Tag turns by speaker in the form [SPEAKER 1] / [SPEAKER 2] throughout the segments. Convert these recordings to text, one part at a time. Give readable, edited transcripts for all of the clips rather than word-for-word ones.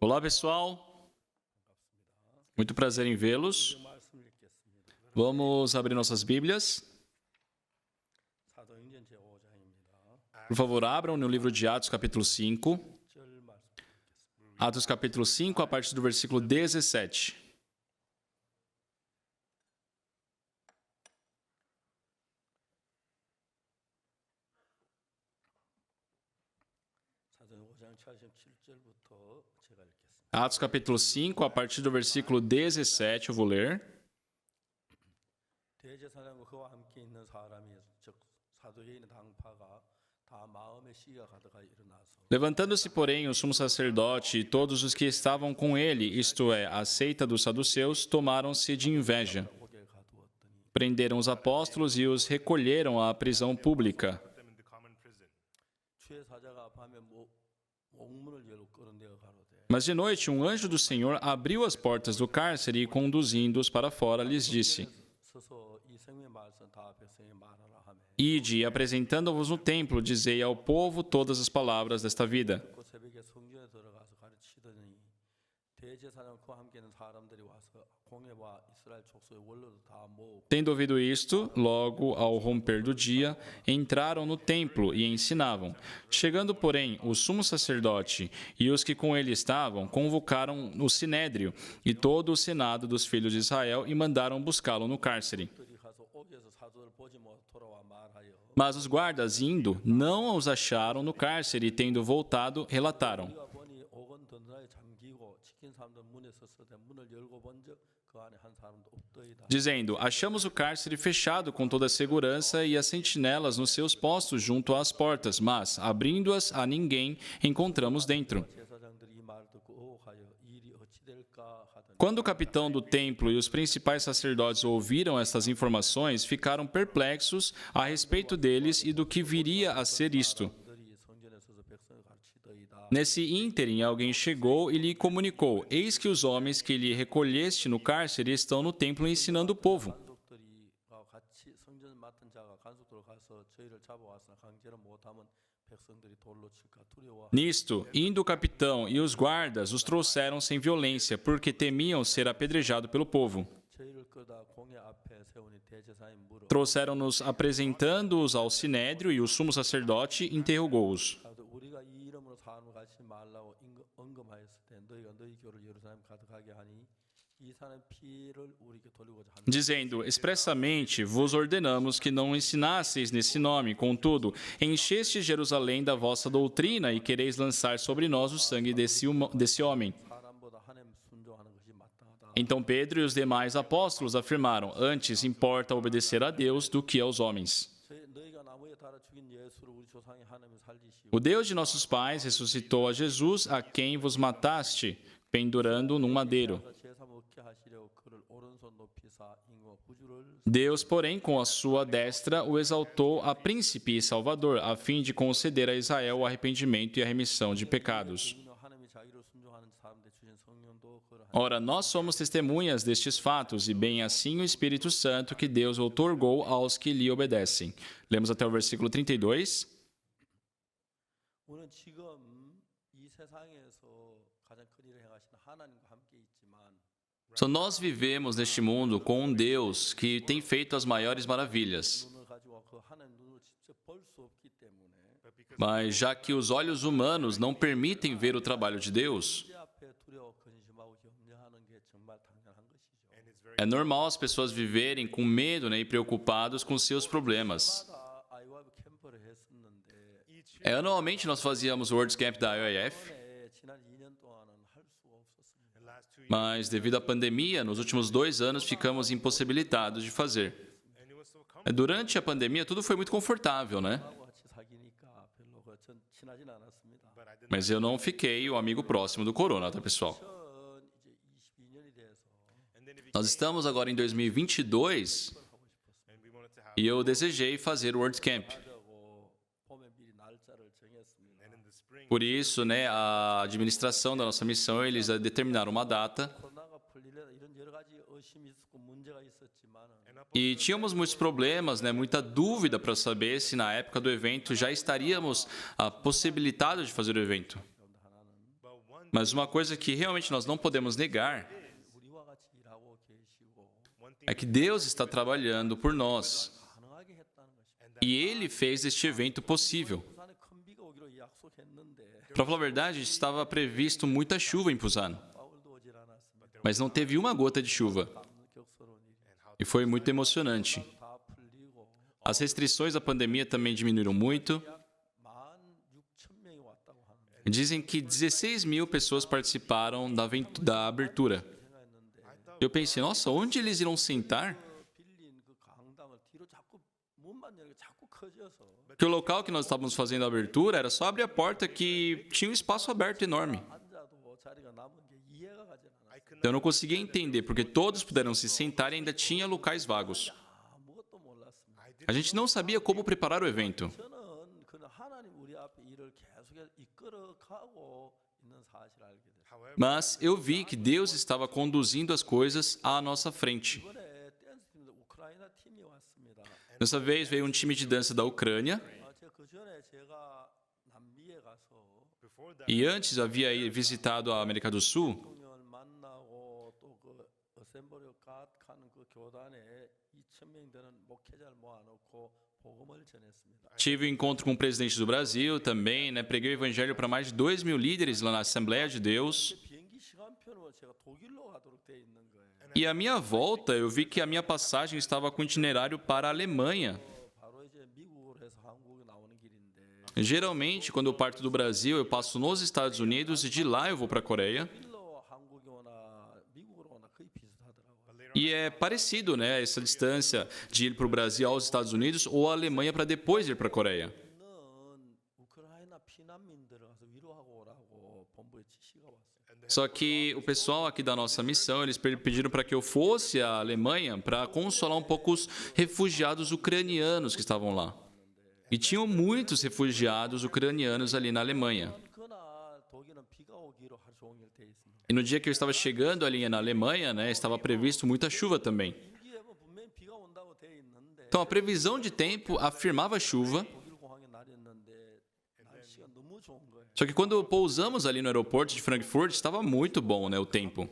[SPEAKER 1] Olá, pessoal. Muito prazer em vê-los. Vamos abrir nossas Bíblias. Por favor, abram no livro de Atos, capítulo 5. Atos, capítulo 5, a partir do versículo 17. Atos, capítulo 5, a partir do versículo 17, eu vou ler. Levantando-se, porém, o sumo sacerdote e todos os que estavam com ele, isto é, a seita dos saduceus, tomaram-se de inveja. Prenderam os apóstolos e os recolheram à prisão pública. Mas de noite, um anjo do Senhor abriu as portas do cárcere e, conduzindo-os para fora, lhes disse: Ide, e apresentando-vos no templo, dizei ao povo todas as palavras desta vida. Tendo ouvido isto, logo ao romper do dia, entraram no templo e ensinavam. Chegando, porém, o sumo sacerdote e os que com ele estavam, convocaram o sinédrio e todo o senado dos filhos de Israel e mandaram buscá-lo no cárcere. Mas os guardas, indo, não os acharam no cárcere e, tendo voltado, relataram: dizendo: achamos o cárcere fechado com toda a segurança e as sentinelas nos seus postos junto às portas, mas, abrindo-as a ninguém, encontramos dentro. Quando o capitão do templo e os principais sacerdotes ouviram estas informações, ficaram perplexos a respeito deles e do que viria a ser isto. Nesse ínterim, alguém chegou e lhe comunicou: eis que os homens que lhe recolheste no cárcere estão no templo ensinando o povo. Nisto, indo o capitão e os guardas, os trouxeram sem violência, porque temiam ser apedrejado pelo povo. Trouxeram-nos apresentando-os ao sinédrio, e o sumo sacerdote interrogou-os, dizendo: expressamente vos ordenamos que não ensinasseis nesse nome, contudo, enchestes Jerusalém da vossa doutrina e quereis lançar sobre nós o sangue desse homem. Então Pedro e os demais apóstolos afirmaram: antes importa obedecer a Deus do que aos homens. O Deus de nossos pais ressuscitou a Jesus, a quem vos mataste, pendurando num madeiro. Deus, porém, com a sua destra, o exaltou a príncipe e salvador, a fim de conceder a Israel o arrependimento e a remissão de pecados. Ora, nós somos testemunhas destes fatos, e bem assim o Espírito Santo que Deus outorgou aos que lhe obedecem. Lemos até o versículo 32. Nós vivemos neste mundo com um Deus que tem feito as maiores maravilhas. Mas já que os olhos humanos não permitem ver o trabalho de Deus, é normal as pessoas viverem com medo, e preocupados com seus problemas. Anualmente nós fazíamos o World Camp da IOIF, mas devido à pandemia, nos últimos 2 anos ficamos impossibilitados de fazer. Durante a pandemia tudo foi muito confortável, né? Mas eu não fiquei o amigo próximo do corona, tá, pessoal? Nós estamos agora em 2022 e eu desejei fazer o World Camp. Por isso, a administração da nossa missão, eles determinaram uma data. E tínhamos muitos problemas, muita dúvida para saber se na época do evento já estaríamos possibilitados de fazer o evento. Mas uma coisa que realmente nós não podemos negar é que Deus está trabalhando por nós. E Ele fez este evento possível. Para falar a verdade, estava previsto muita chuva em Busan, mas não teve uma gota de chuva. E foi muito emocionante. As restrições da pandemia também diminuíram muito. Dizem que 16 mil pessoas participaram da abertura. Eu pensei, nossa, onde eles irão sentar? Porque o local que nós estávamos fazendo a abertura era só abrir a porta que tinha um espaço aberto enorme. Então eu não conseguia entender, porque todos puderam se sentar e ainda tinha locais vagos. A gente não sabia como preparar o evento. Mas eu vi que Deus estava conduzindo as coisas à nossa frente. Dessa vez veio um time de dança da Ucrânia. E antes havia visitado a América do Sul. Tive um encontro com o presidente do Brasil também, né? Preguei o evangelho para mais de 2 mil líderes lá na Assembleia de Deus. E a minha volta, eu vi que a minha passagem estava com itinerário para a Alemanha. Geralmente, quando eu parto do Brasil, eu passo nos Estados Unidos e de lá eu vou para a Coreia. E é parecido, né, essa distância de ir para o Brasil aos Estados Unidos ou a Alemanha para depois ir para a Coreia. Só que o pessoal aqui da nossa missão, eles pediram para que eu fosse à Alemanha para consolar um pouco os refugiados ucranianos que estavam lá. E tinham muitos refugiados ucranianos ali na Alemanha. E no dia que eu estava chegando ali na Alemanha, né, estava previsto muita chuva também. Então a previsão de tempo afirmava chuva. Só que quando pousamos ali no aeroporto de Frankfurt, estava muito bom, né, o tempo.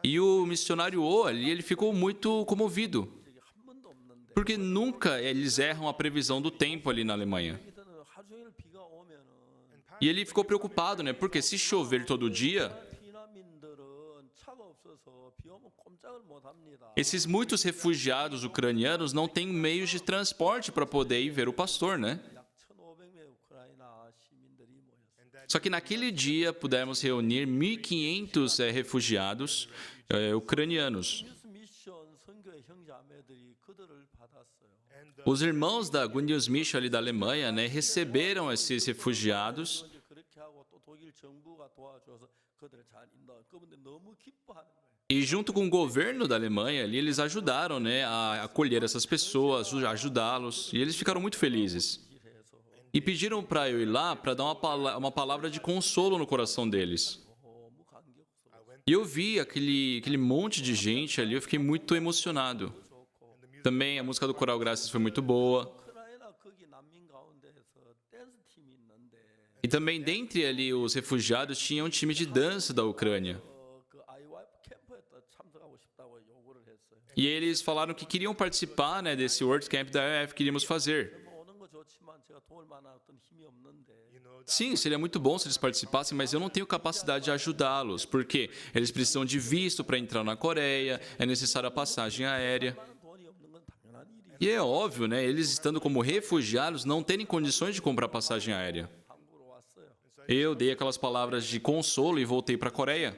[SPEAKER 1] E o missionário O ali, ele ficou muito comovido. Porque nunca eles erram a previsão do tempo ali na Alemanha. E ele ficou preocupado, né? Porque se chover todo dia, esses muitos refugiados ucranianos não têm meios de transporte para poder ir ver o pastor, né? Só que naquele dia pudemos reunir 1.500 refugiados ucranianos. Os irmãos da Good News Mission ali da Alemanha, né, receberam esses refugiados. E junto com o governo da Alemanha, ali, eles ajudaram, né, a acolher essas pessoas, a ajudá-los. E eles ficaram muito felizes. E pediram para eu ir lá para dar uma palavra de consolo no coração deles. E eu vi aquele monte de gente ali, eu fiquei muito emocionado. Também a música do Coral Graças foi muito boa. E também dentre ali os refugiados tinha um time de dança da Ucrânia. E eles falaram que queriam participar, né, desse World Camp da IOF que queríamos fazer. Sim, seria muito bom se eles participassem, mas eu não tenho capacidade de ajudá-los, porque eles precisam de visto para entrar na Coreia, é necessária a passagem aérea. E é óbvio, né, eles estando como refugiados não terem condições de comprar passagem aérea. Eu dei aquelas palavras de consolo e voltei para a Coreia.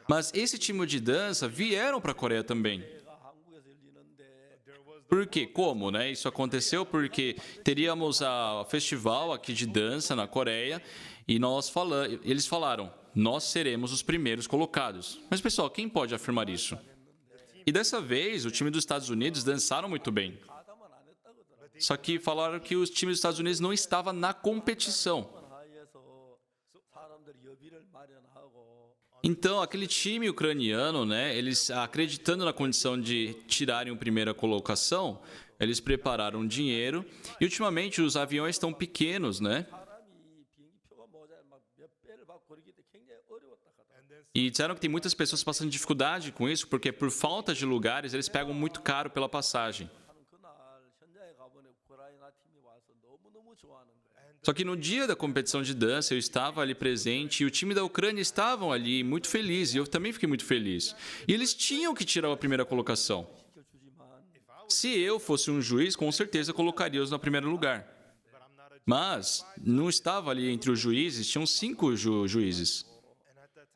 [SPEAKER 1] Mas esse time de dança vieram para a Coreia também. Por quê? Como, né? Isso aconteceu porque teríamos a festival aqui de dança na Coreia e eles falaram, nós seremos os primeiros colocados. Mas, pessoal, quem pode afirmar isso? E dessa vez, o time dos Estados Unidos dançaram muito bem. Só que falaram que o time dos Estados Unidos não estava na competição. Então, aquele time ucraniano, né, eles acreditando na condição de tirarem a primeira colocação, eles prepararam dinheiro. E ultimamente os aviões estão pequenos, né? E disseram que tem muitas pessoas passando dificuldade com isso, porque por falta de lugares, eles pegam muito caro pela passagem. Só que no dia da competição de dança, eu estava ali presente e o time da Ucrânia estavam ali muito felizes, e eu também fiquei muito feliz. E eles tinham que tirar a primeira colocação. Se eu fosse um juiz, com certeza colocaria-os no primeiro lugar. Mas não estava ali entre os juízes, tinham 5 juízes.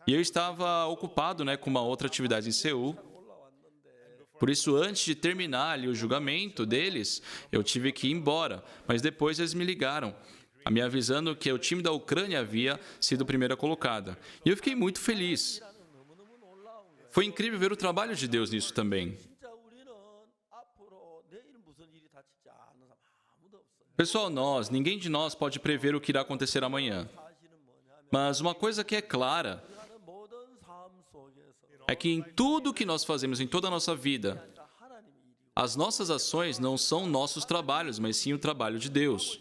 [SPEAKER 1] E eu estava ocupado, com uma outra atividade em Seul. Por isso, antes de terminar ali o julgamento deles, eu tive que ir embora. Mas depois eles me ligaram, me avisando que o time da Ucrânia havia sido a primeira colocada. E eu fiquei muito feliz. Foi incrível ver o trabalho de Deus nisso também. Pessoal, ninguém de nós pode prever o que irá acontecer amanhã. Mas uma coisa que é clara é que em tudo que nós fazemos, em toda a nossa vida, as nossas ações não são nossos trabalhos, mas sim o trabalho de Deus.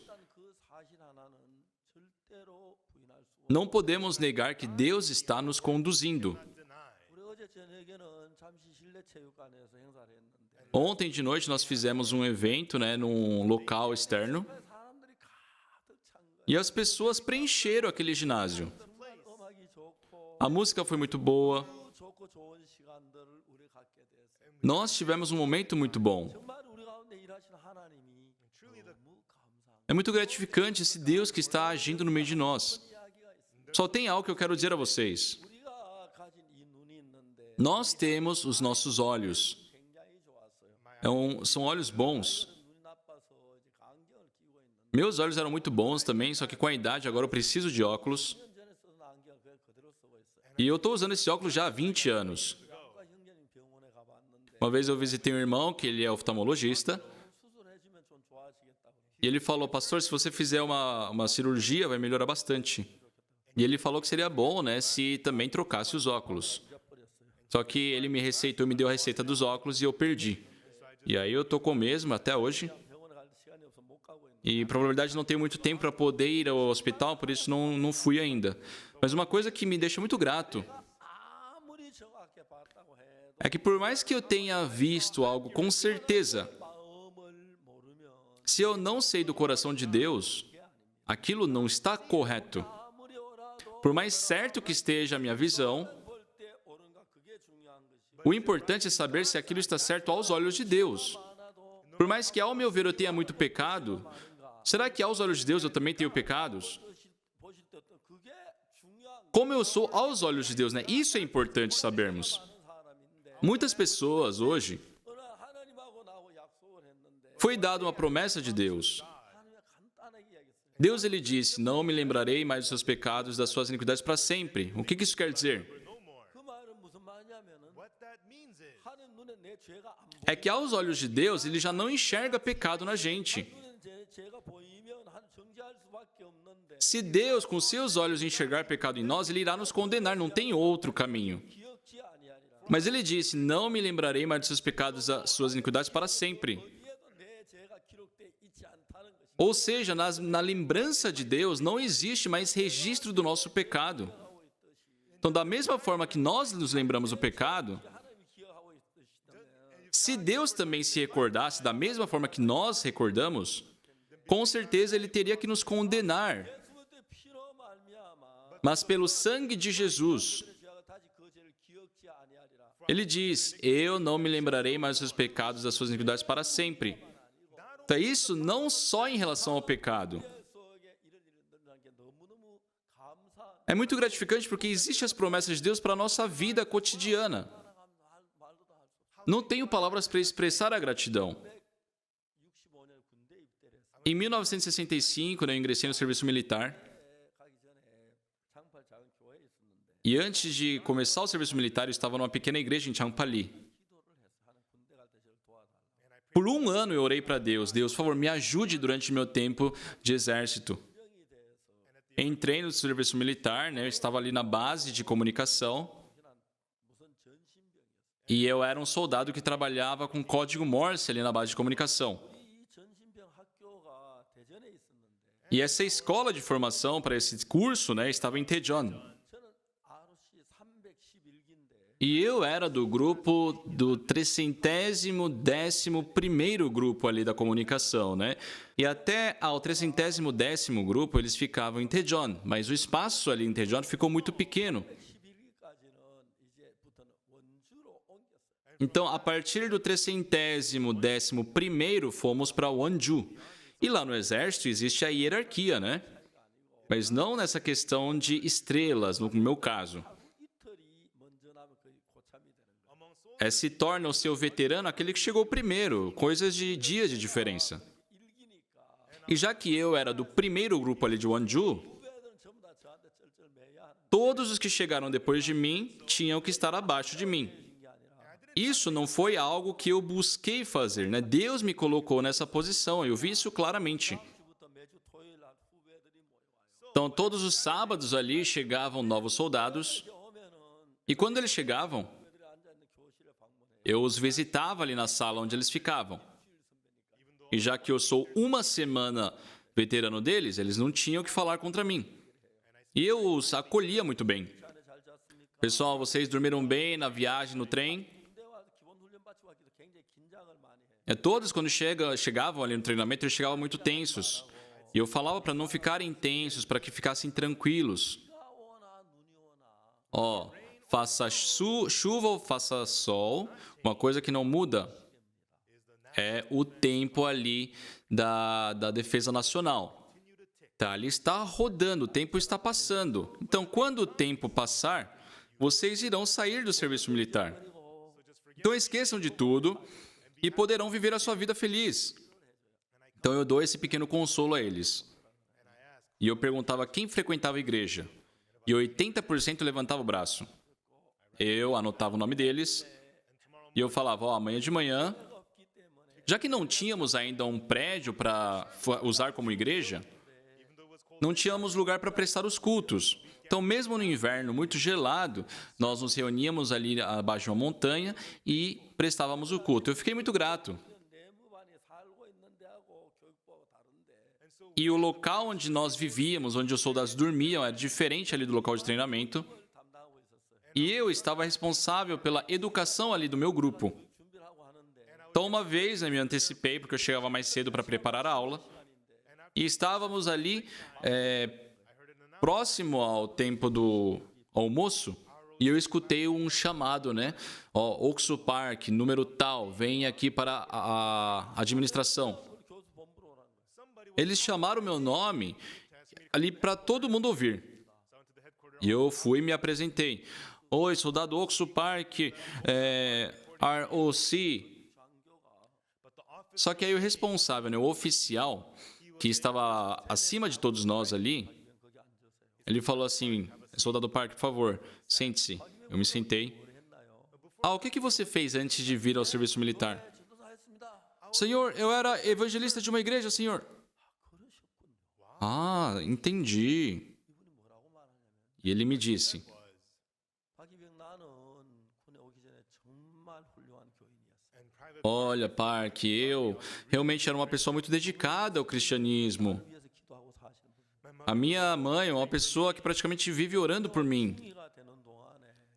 [SPEAKER 1] Não podemos negar que Deus está nos conduzindo. Ontem de noite nós fizemos um evento, num local externo, e as pessoas preencheram aquele ginásio. A música foi muito boa. Nós tivemos um momento muito bom. É muito gratificante esse Deus que está agindo no meio de nós. Só tem algo que eu quero dizer a vocês. Nós temos os nossos olhos. São olhos bons. Meus olhos eram muito bons também, só que com a idade agora eu preciso de óculos. E eu estou usando esse óculos já há 20 anos. Uma vez eu visitei um irmão, que ele é oftalmologista, e ele falou, pastor, se você fizer uma cirurgia, vai melhorar bastante. E ele falou que seria bom, se também trocasse os óculos. Só que ele me receitou, me deu a receita dos óculos e eu perdi. E aí eu estou com o mesmo até hoje. E probabilidade não tenho muito tempo para poder ir ao hospital, por isso não fui ainda. Mas uma coisa que me deixa muito grato é que por mais que eu tenha visto algo com certeza, se eu não sei do coração de Deus, aquilo não está correto. Por mais certo que esteja a minha visão, o importante é saber se aquilo está certo aos olhos de Deus. Por mais que ao meu ver eu tenha muito pecado, será que aos olhos de Deus eu também tenho pecados? Como eu sou aos olhos de Deus, Isso é importante sabermos. Muitas pessoas hoje foi dada uma promessa de Deus. Deus, ele disse, não me lembrarei mais dos seus pecados, das suas iniquidades para sempre. O que isso quer dizer? É que aos olhos de Deus, ele já não enxerga pecado na gente. Se Deus, com seus olhos, enxergar pecado em nós, ele irá nos condenar, não tem outro caminho. Mas ele disse, não me lembrarei mais dos seus pecados, das suas iniquidades para sempre. Ou seja, na lembrança de Deus não existe mais registro do nosso pecado. Então, da mesma forma que nós nos lembramos do pecado, se Deus também se recordasse da mesma forma que nós recordamos, com certeza Ele teria que nos condenar. Mas pelo sangue de Jesus, Ele diz, eu não me lembrarei mais dos seus pecados, das suas iniquidades para sempre. Então, isso não só em relação ao pecado. É muito gratificante porque existem as promessas de Deus para a nossa vida cotidiana. Não tenho palavras para expressar a gratidão. Em 1965, eu ingressei no serviço militar. E antes de começar o serviço militar, eu estava numa pequena igreja em Changpali. Por 1 ano eu orei para Deus, por favor, me ajude durante meu tempo de exército. Entrei no serviço militar, eu estava ali na base de comunicação. E eu era um soldado que trabalhava com código Morse ali na base de comunicação. E essa escola de formação para esse curso, estava em Daejeon. E eu era do grupo do 311º grupo ali da comunicação, né? E até ao 310º grupo eles ficavam em Daejeon, mas o espaço ali em Daejeon ficou muito pequeno. Então, a partir do 311º fomos para Wonju. E lá no exército existe a hierarquia, né? Mas não nessa questão de estrelas, no meu caso. Se torna o seu veterano aquele que chegou primeiro, coisas de dias de diferença. E já que eu era do primeiro grupo ali de Wonju, todos os que chegaram depois de mim tinham que estar abaixo de mim. Isso não foi algo que eu busquei fazer, né? Deus me colocou nessa posição, eu vi isso claramente. Então, todos os sábados ali chegavam novos soldados, e quando eles chegavam, eu os visitava ali na sala onde eles ficavam. E já que eu sou uma semana veterano deles, eles não tinham o que falar contra mim. E eu os acolhia muito bem. Pessoal, vocês dormiram bem na viagem no trem? Todos, quando chegavam ali no treinamento, eles chegavam muito tensos. E eu falava para não ficarem tensos, para que ficassem tranquilos. Faça chuva ou faça sol, uma coisa que não muda é o tempo ali da defesa nacional. Tá, ele está rodando, o tempo está passando. Então, quando o tempo passar, vocês irão sair do serviço militar. Então, esqueçam de tudo e poderão viver a sua vida feliz. Então, eu dou esse pequeno consolo a eles. E eu perguntava quem frequentava a igreja. E 80% levantava o braço. Eu anotava o nome deles e eu falava, amanhã de manhã, já que não tínhamos ainda um prédio para usar como igreja, não tínhamos lugar para prestar os cultos. Então, mesmo no inverno muito gelado, nós nos reuníamos ali abaixo de uma montanha e prestávamos o culto. Eu fiquei muito grato. E o local onde nós vivíamos, onde os soldados dormiam, era diferente ali do local de treinamento. E eu estava responsável pela educação ali do meu grupo. Então, uma vez eu me antecipei, porque eu chegava mais cedo para preparar a aula. E estávamos ali próximo ao tempo do almoço. E eu escutei um chamado, né? Oksu Park, número tal, vem aqui para a administração. Eles chamaram meu nome ali para todo mundo ouvir. E eu fui e me apresentei. Oi, soldado Oksu Park, ROC. Só que aí o responsável, né, o oficial, que estava acima de todos nós ali, ele falou assim, soldado Park, por favor, sente-se. Eu me sentei. O que você fez antes de vir ao serviço militar? Senhor, eu era evangelista de uma igreja, senhor. Entendi. E ele me disse, olha, Park, eu realmente era uma pessoa muito dedicada ao cristianismo. A minha mãe é uma pessoa que praticamente vive orando por mim.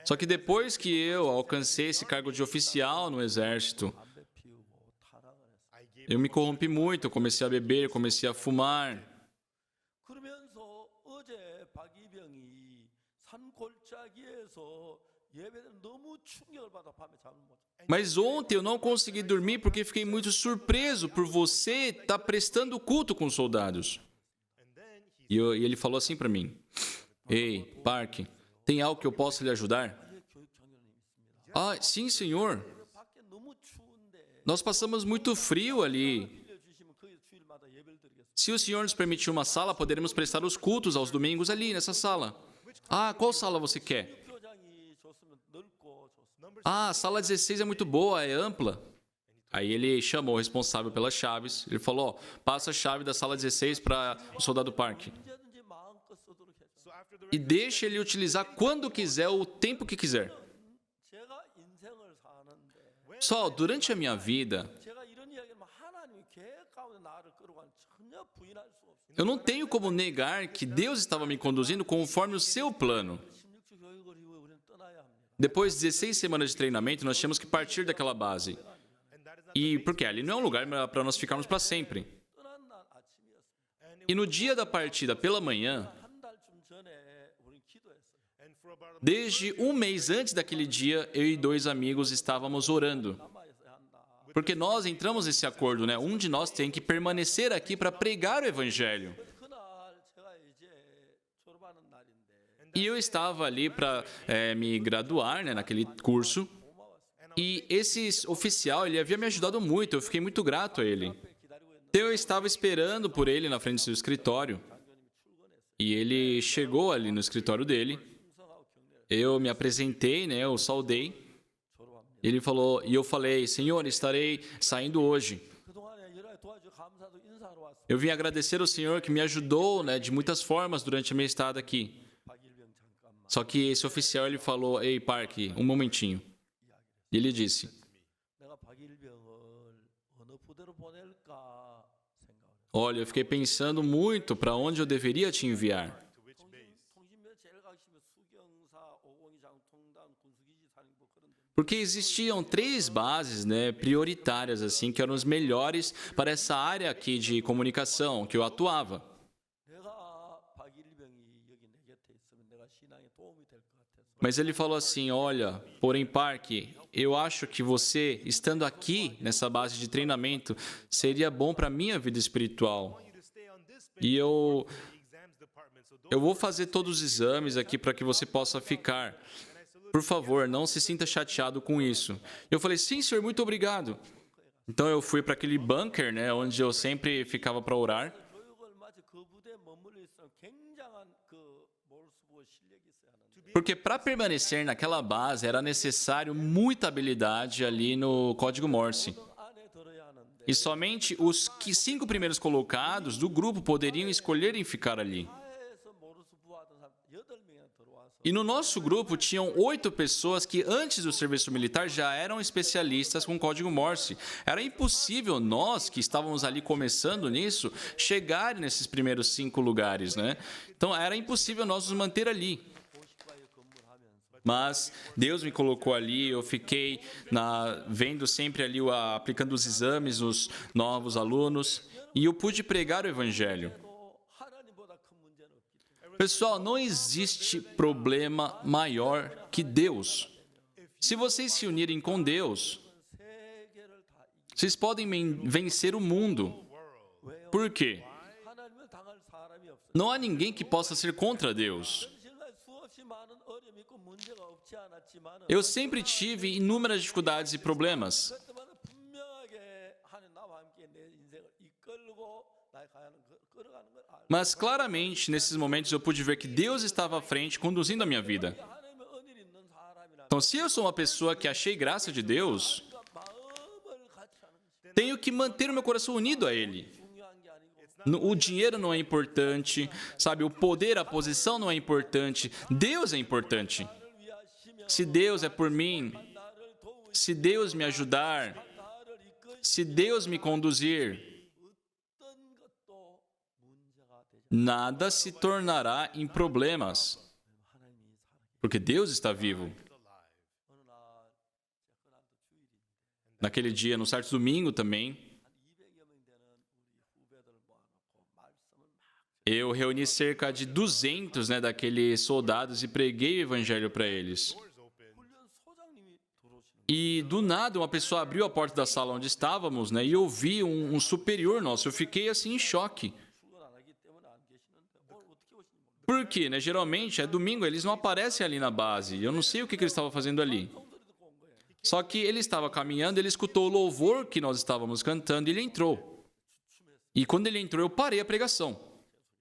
[SPEAKER 1] Só que depois que eu alcancei esse cargo de oficial no exército, eu me corrompi muito, eu comecei a beber, comecei a fumar. Mas ontem eu não consegui dormir porque fiquei muito surpreso por você estar prestando culto com os soldados. E ele falou assim para mim, ei, Park, tem algo que eu possa lhe ajudar? Sim, senhor. Nós passamos muito frio ali. Se o senhor nos permitir uma sala, poderemos prestar os cultos aos domingos ali, nessa sala. Qual sala você quer? A sala 16 é muito boa, é ampla. Aí ele chamou o responsável pelas chaves. Ele falou, passa a chave da sala 16 para o soldado Park. E deixa ele utilizar quando quiser, o tempo que quiser. Só, durante a minha vida, eu não tenho como negar que Deus estava me conduzindo conforme o seu plano. Depois de 16 semanas de treinamento, nós tínhamos que partir daquela base. E porque ali não é um lugar para nós ficarmos para sempre. E no dia da partida, pela manhã, desde um mês antes daquele dia, eu e 2 amigos estávamos orando. Porque nós entramos nesse acordo, né? Um de nós tem que permanecer aqui para pregar o Evangelho. E eu estava ali para me graduar, né, naquele curso. E esse oficial, ele havia me ajudado muito, eu fiquei muito grato a ele. Então eu estava esperando por ele na frente do seu escritório. E ele chegou ali no escritório dele. Eu me apresentei, né, eu saudei. Ele falou, e eu falei, Senhor, estarei saindo hoje. Eu vim agradecer ao Senhor que me ajudou, né, de muitas formas durante a minha estada aqui. Só que esse oficial, ele falou, ei, Park, um momentinho. E ele disse, olha, eu fiquei pensando muito para onde eu deveria te enviar. Porque existiam 3 bases, né, prioritárias, assim, que eram as melhores para essa área aqui de comunicação que eu atuava. Mas ele falou assim, olha, porém, Park, eu acho que você, estando aqui nessa base de treinamento, seria bom para a minha vida espiritual. E eu vou fazer todos os exames aqui para que você possa ficar. Por favor, não se sinta chateado com isso. Eu falei, sim, senhor, muito obrigado. Então eu fui para aquele bunker, né, onde eu sempre ficava para orar. Porque para permanecer naquela base era necessário muita habilidade ali no código Morse. E somente os 5 primeiros colocados do grupo poderiam escolher em ficar ali. E no nosso grupo tinham 8 pessoas que antes do serviço militar já eram especialistas com código Morse. Era impossível nós, que estávamos ali começando nisso, chegar nesses primeiros 5 lugares, né? Então era impossível nós nos manter ali. Mas Deus me colocou ali, eu fiquei vendo sempre ali, aplicando os exames, os novos alunos, e eu pude pregar o Evangelho. Pessoal, não existe problema maior que Deus. Se vocês se unirem com Deus, vocês podem vencer o mundo. Por quê? Não há ninguém que possa ser contra Deus. Eu sempre tive inúmeras dificuldades e problemas. Mas claramente, nesses momentos, eu pude ver que Deus estava à frente, conduzindo a minha vida. Então, se eu sou uma pessoa que achei graça de Deus, tenho que manter o meu coração unido a Ele. O dinheiro não é importante, sabe? O poder, a posição não é importante. Deus é importante. Se Deus é por mim, se Deus me ajudar, se Deus me conduzir, nada se tornará em problemas, porque Deus está vivo. Naquele dia, no certo domingo também, eu reuni cerca de 200, né, daqueles soldados e preguei o evangelho para eles. E do nada, uma pessoa abriu a porta da sala onde estávamos, né, e eu vi um superior nosso. Eu fiquei assim em choque. Por quê? Né? Geralmente, é domingo, eles não aparecem ali na base. Eu não sei o que ele estava fazendo ali. Só que ele estava caminhando, ele escutou o louvor que nós estávamos cantando e ele entrou. E quando ele entrou, eu parei a pregação.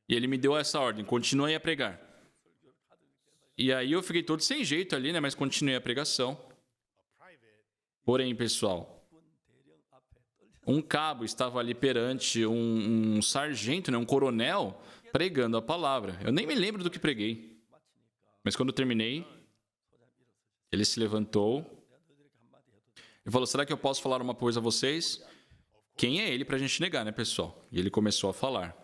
[SPEAKER 1] E ele me deu essa ordem, continue a pregar. E aí eu fiquei todo sem jeito ali, né? Mas continuei a pregação. Porém, pessoal, um cabo estava ali perante um sargento, né? Um coronel, pregando a palavra. Eu nem me lembro do que preguei. Mas quando eu terminei, ele se levantou e falou, será que eu posso falar uma coisa a vocês? Quem é ele para a gente negar, né, pessoal? E ele começou a falar.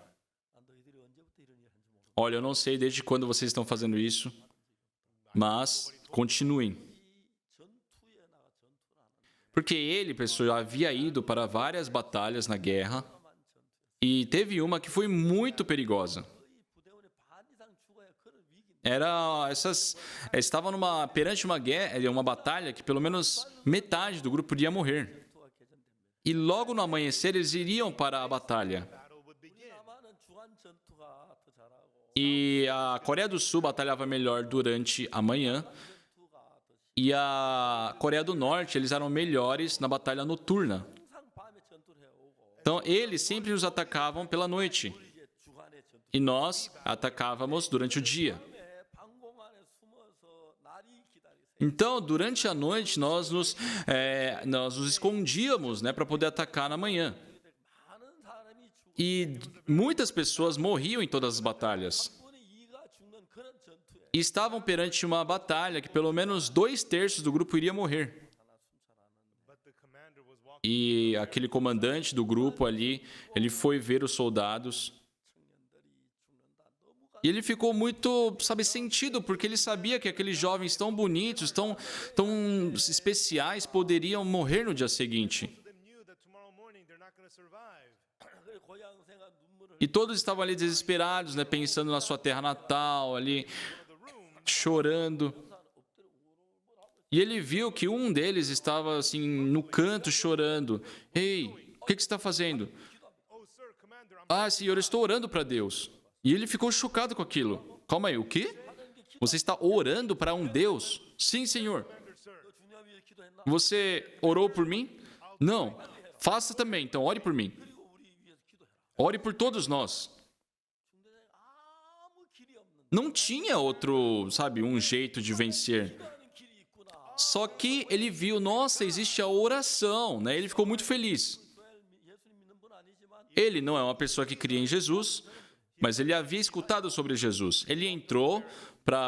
[SPEAKER 1] Olha, eu não sei desde quando vocês estão fazendo isso, mas continuem. Porque ele, pessoal, havia ido para várias batalhas na guerra e teve uma que foi muito perigosa. Estavam perante uma guerra, uma batalha que pelo menos metade do grupo iria morrer. E logo no amanhecer eles iriam para a batalha. E a Coreia do Sul batalhava melhor durante a manhã. E a Coreia do Norte, eles eram melhores na batalha noturna. Então, eles sempre nos atacavam pela noite. E nós atacávamos durante o dia. Então, durante a noite, nós nos escondíamos, para poder atacar na manhã. E muitas pessoas morriam em todas as batalhas. E estavam perante uma batalha que pelo menos 2/3 do grupo iria morrer. E aquele comandante do grupo ali, ele foi ver os soldados. E ele ficou muito, sentido, porque ele sabia que aqueles jovens tão bonitos, tão especiais, poderiam morrer no dia seguinte. E todos estavam ali desesperados, pensando na sua terra natal, ali, chorando. E ele viu que um deles estava, no canto, chorando. Ei, o que você está fazendo? Ah, senhor, eu estou orando para Deus. E ele ficou chocado com aquilo. Calma aí, o quê? Você está orando para um Deus? Sim, senhor. Você orou por mim? Não. Faça também, então ore por mim. Ore por todos nós. Não tinha outro, um jeito de vencer. Só que ele viu, nossa, existe a oração, Ele ficou muito feliz. Ele não é uma pessoa que cria em Jesus, mas ele havia escutado sobre Jesus. Ele entrou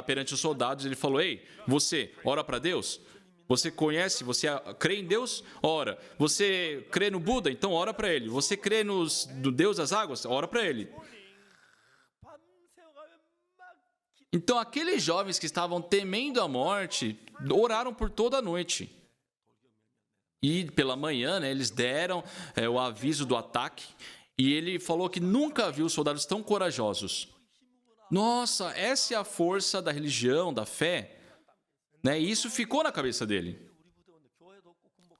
[SPEAKER 1] perante os soldados e ele falou, ei, você ora para Deus? Você você crê em Deus? Ora. Você crê no Buda? Então ora para ele. Você crê no Deus das águas? Ora para ele. Então aqueles jovens que estavam temendo a morte, oraram por toda a noite. E pela manhã, eles deram o aviso do ataque. E ele falou que nunca viu soldados tão corajosos. Nossa, essa é a força da religião, da fé. E isso ficou na cabeça dele.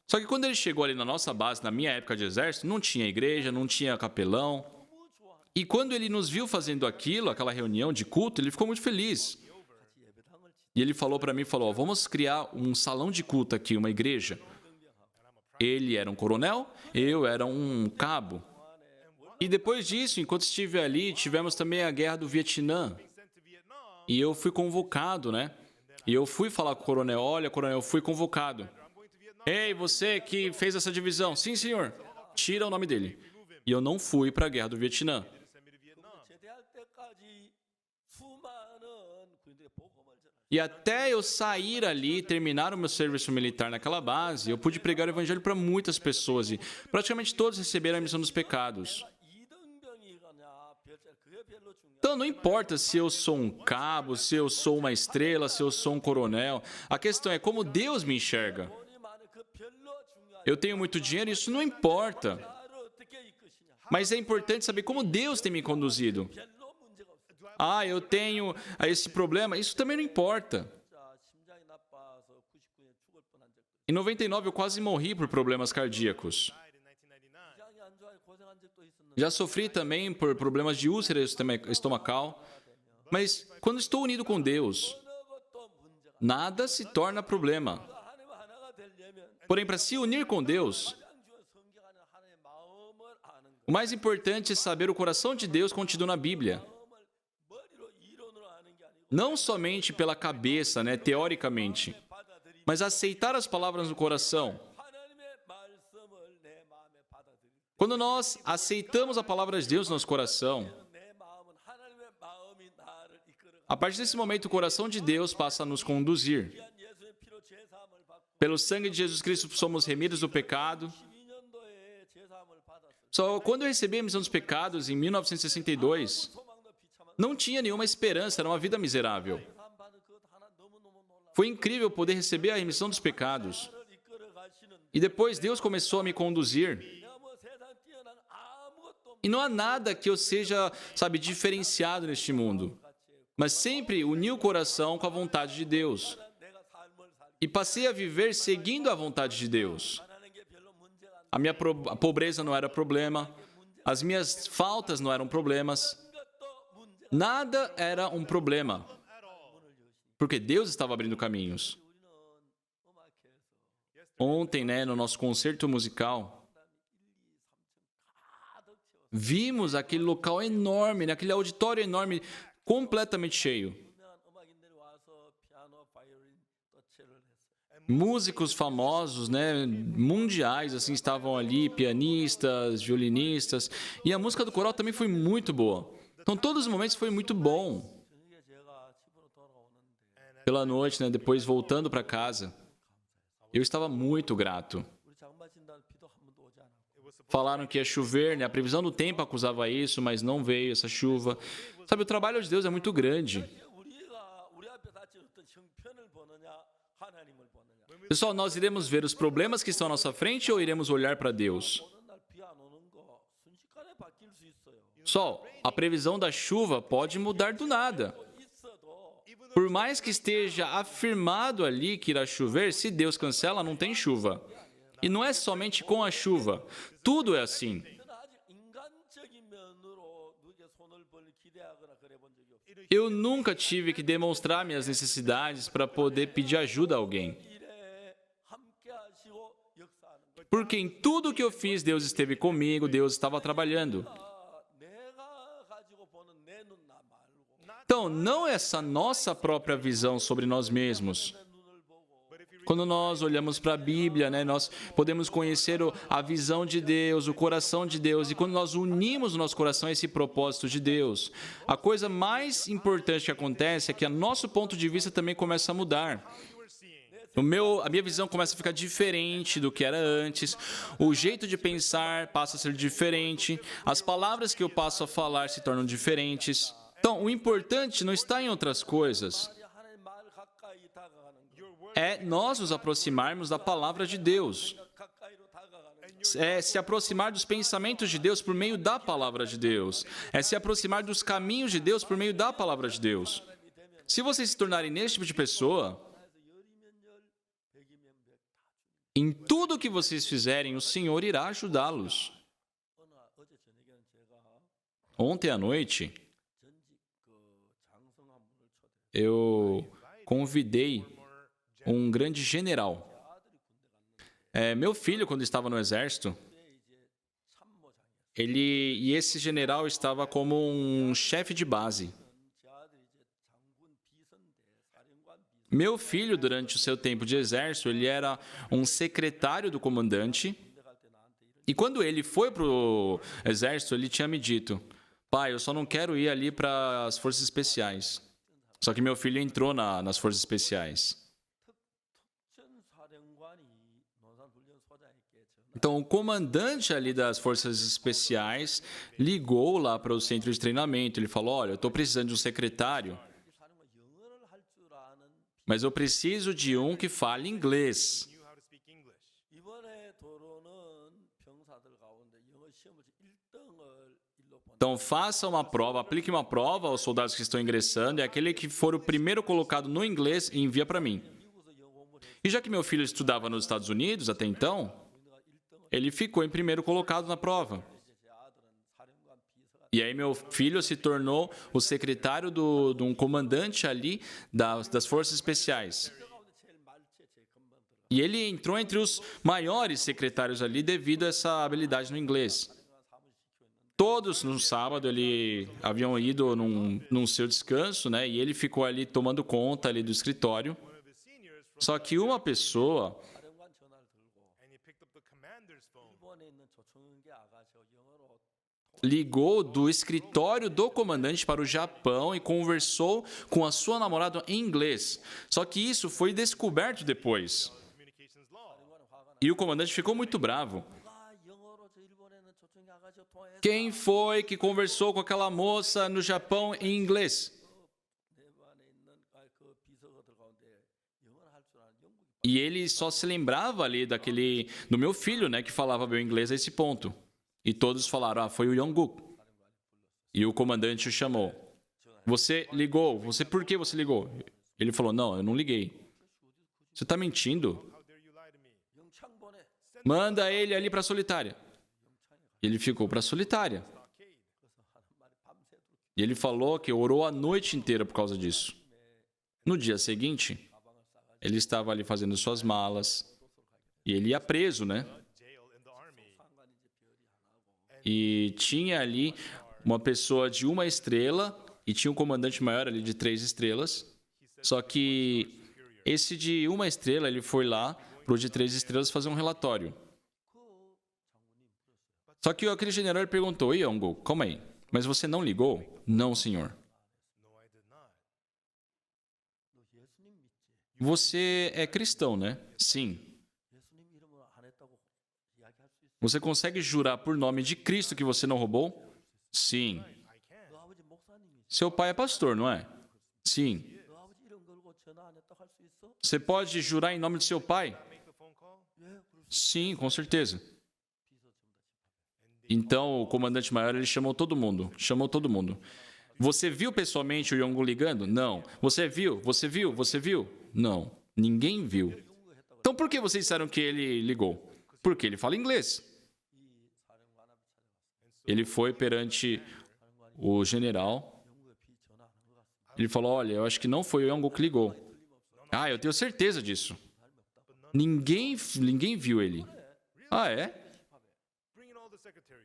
[SPEAKER 1] Só que quando ele chegou ali na nossa base, na minha época de exército, não tinha igreja, não tinha capelão. E quando ele nos viu fazendo aquela reunião de culto, ele ficou muito feliz. E ele falou para mim, vamos criar um salão de culto aqui, uma igreja. Ele era um coronel, eu era um cabo. E depois disso, enquanto estive ali, tivemos também a guerra do Vietnã. E eu fui convocado, E eu fui falar com o coronel, olha, coronel, eu fui convocado. Ei, você que fez essa divisão. Sim, senhor. Tira o nome dele. E eu não fui para a guerra do Vietnã. E até eu sair ali, terminar o meu serviço militar naquela base, eu pude pregar o evangelho para muitas pessoas e praticamente todos receberam a remissão dos pecados. Então, não importa se eu sou um cabo, se eu sou uma estrela, se eu sou um coronel. A questão é como Deus me enxerga. Eu tenho muito dinheiro, isso não importa. Mas é importante saber como Deus tem me conduzido. Ah, eu tenho esse problema, isso também não importa. Em 99, eu quase morri por problemas cardíacos. Já sofri também por problemas de úlcera estomacal. Mas quando estou unido com Deus, nada se torna problema. Porém, para se unir com Deus, o mais importante é saber o coração de Deus contido na Bíblia. Não somente pela cabeça, teoricamente, mas aceitar as palavras no coração. Quando nós aceitamos a palavra de Deus no nosso coração, a partir desse momento o coração de Deus passa a nos conduzir. Pelo sangue de Jesus Cristo somos remidos do pecado. Só quando eu recebi a remissão dos pecados, em 1962, não tinha nenhuma esperança, era uma vida miserável. Foi incrível poder receber a remissão dos pecados. E depois Deus começou a me conduzir. E não há nada que eu seja, sabe, diferenciado neste mundo. Mas sempre uni o coração com a vontade de Deus. E passei a viver seguindo a vontade de Deus. A minha pobreza não era problema. As minhas faltas não eram problemas. Nada era um problema. Porque Deus estava abrindo caminhos. Ontem, no nosso concerto musical, vimos aquele local enorme, aquele auditório enorme, completamente cheio. Músicos famosos, mundiais, assim, estavam ali, pianistas, violinistas, e a música do coral também foi muito boa. Então, todos os momentos foi muito bom. Pela noite, depois voltando para casa, eu estava muito grato. Falaram que ia chover, a previsão do tempo acusava isso, mas não veio essa chuva. Sabe, o trabalho de Deus é muito grande. Pessoal, nós iremos ver os problemas que estão à nossa frente ou iremos olhar para Deus? Pessoal, a previsão da chuva pode mudar do nada. Por mais que esteja afirmado ali que irá chover, se Deus cancela, não tem chuva. E não é somente com a chuva. Tudo é assim. Eu nunca tive que demonstrar minhas necessidades para poder pedir ajuda a alguém. Porque em tudo que eu fiz, Deus esteve comigo, Deus estava trabalhando. Então, não é essa nossa própria visão sobre nós mesmos. Quando nós olhamos para a Bíblia, nós podemos conhecer a visão de Deus, o coração de Deus, e quando nós unimos o nosso coração a esse propósito de Deus, a coisa mais importante que acontece é que o nosso ponto de vista também começa a mudar. A minha visão começa a ficar diferente do que era antes, o jeito de pensar passa a ser diferente, as palavras que eu passo a falar se tornam diferentes. Então, o importante não está em outras coisas. É nós nos aproximarmos da palavra de Deus. É se aproximar dos pensamentos de Deus por meio da palavra de Deus. É se aproximar dos caminhos de Deus por meio da palavra de Deus. Se vocês se tornarem nesse tipo de pessoa, em tudo que vocês fizerem, o Senhor irá ajudá-los. Ontem à noite, eu convidei um grande general. Meu filho, quando estava no exército, e esse general estava como um chefe de base. Meu filho, durante o seu tempo de exército, ele era um secretário do comandante. E quando ele foi para o exército, ele tinha me dito: pai, eu só não quero ir ali para as forças especiais. Só que meu filho entrou nas forças especiais. Então, o comandante ali das forças especiais ligou lá para o centro de treinamento. Ele falou: olha, eu estou precisando de um secretário, mas eu preciso de um que fale inglês. Então, faça uma prova, aplique uma prova aos soldados que estão ingressando, e aquele que for o primeiro colocado no inglês, envia para mim. E já que meu filho estudava nos Estados Unidos até então, ele ficou em primeiro colocado na prova. E aí meu filho se tornou o secretário de um comandante ali das forças especiais. E ele entrou entre os maiores secretários ali devido a essa habilidade no inglês. Todos no sábado haviam ido num seu descanso, e ele ficou ali tomando conta ali do escritório. Só que uma pessoa ligou do escritório do comandante para o Japão e conversou com a sua namorada em inglês. Só que isso foi descoberto depois. E o comandante ficou muito bravo. Quem foi que conversou com aquela moça no Japão em inglês? E ele só se lembrava ali do meu filho, né, que falava bem inglês a esse ponto. E todos falaram, foi o Yongguk. E o comandante o chamou. Você ligou? Por que você ligou? Ele falou, não, eu não liguei. Você está mentindo? Manda ele ali para a solitária. Ele ficou para a solitária. E ele falou que orou a noite inteira por causa disso. No dia seguinte, ele estava ali fazendo suas malas. E ele ia preso, né? E tinha ali uma pessoa de 1 estrela e tinha um comandante maior ali de 3 estrelas. Só que esse de 1 estrela, ele foi lá para o de 3 estrelas fazer um relatório. Só que aquele general ele perguntou, Yongguk, calma aí, mas você não ligou? Não, senhor. Você é cristão, né? Sim. Você consegue jurar por nome de Cristo que você não roubou? Sim. Seu pai é pastor, não é? Sim. Você pode jurar em nome do seu pai? Sim, com certeza. Então, o comandante maior, ele chamou todo mundo. Você viu pessoalmente o Yongguk ligando? Não. Você viu? Não. Ninguém viu. Então, por que vocês disseram que ele ligou? Porque ele fala inglês. Ele foi perante o general. Ele falou, olha, eu acho que não foi o Yongguk que ligou. Eu tenho certeza disso. Ninguém viu ele. É?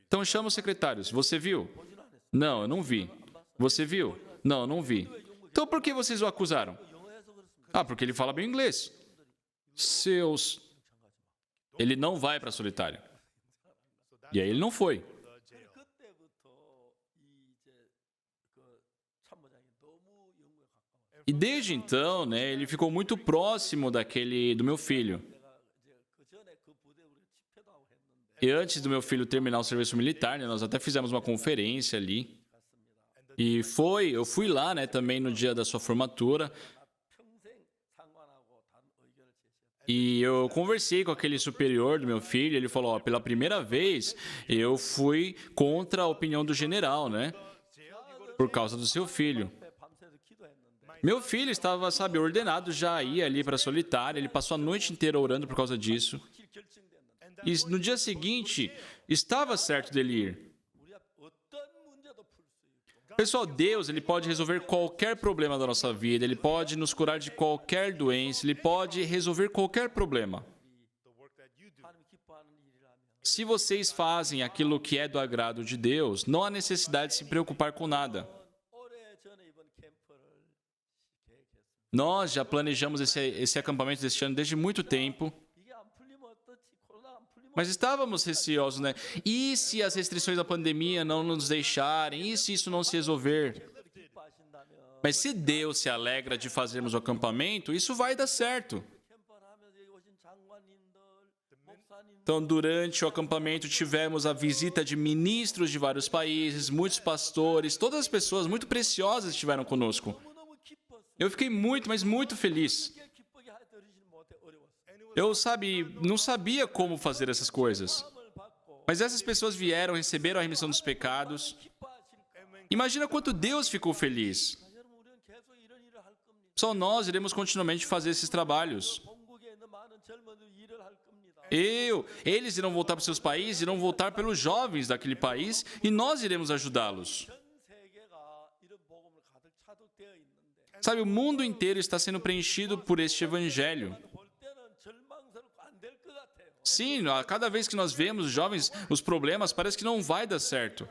[SPEAKER 1] Então chama os secretários. Você viu? Não, eu não vi. Você viu? Não, eu não vi. Então por que vocês o acusaram? Porque ele fala bem inglês. Ele não vai para a solitária. E aí ele não foi. E desde então, né, ele ficou muito próximo do meu filho. E antes do meu filho terminar o serviço militar, né, nós até fizemos uma conferência ali. E eu fui lá, né, também no dia da sua formatura. E eu conversei com aquele superior do meu filho, ele falou, pela primeira vez, eu fui contra a opinião do general, né, por causa do seu filho. Meu filho estava, ordenado já a ir ali para a solitária, ele passou a noite inteira orando por causa disso. E no dia seguinte, estava certo dele ir. Pessoal, Deus, ele pode resolver qualquer problema da nossa vida, ele pode nos curar de qualquer doença, ele pode resolver qualquer problema. Se vocês fazem aquilo que é do agrado de Deus, não há necessidade de se preocupar com nada. Nós já planejamos esse acampamento deste ano desde muito tempo. Mas estávamos receosos, né? E se as restrições da pandemia não nos deixarem? E se isso não se resolver? Mas se Deus se alegra de fazermos o acampamento, isso vai dar certo. Então, durante o acampamento, tivemos a visita de ministros de vários países, muitos pastores, todas as pessoas muito preciosas estiveram conosco. Eu fiquei muito, mas muito feliz. Eu, não sabia como fazer essas coisas. Mas essas pessoas vieram, receberam a remissão dos pecados. Imagina quanto Deus ficou feliz. Só nós iremos continuamente fazer esses trabalhos. Eles irão voltar para seus países, irão voltar pelos jovens daquele país e nós iremos ajudá-los. O mundo inteiro está sendo preenchido por este evangelho. Sim, a cada vez que nós vemos os jovens, os problemas, parece que não vai dar certo.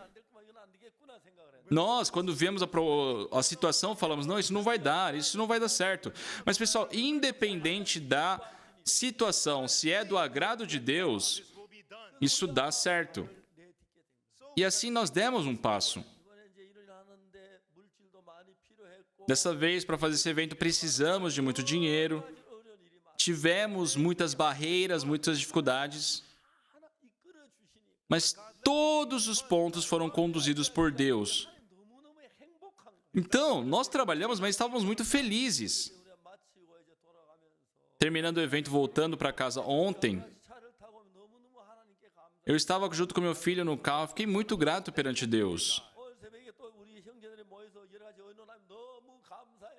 [SPEAKER 1] Nós, quando vemos a situação, falamos, não, isso não vai dar certo. Mas, pessoal, independente da situação, se é do agrado de Deus, isso dá certo. E assim nós demos um passo. Dessa vez, para fazer esse evento, precisamos de muito dinheiro. Tivemos muitas barreiras, muitas dificuldades. Mas todos os pontos foram conduzidos por Deus. Então, nós trabalhamos, mas estávamos muito felizes. Terminando o evento, voltando para casa ontem, eu estava junto com meu filho no carro, fiquei muito grato perante Deus.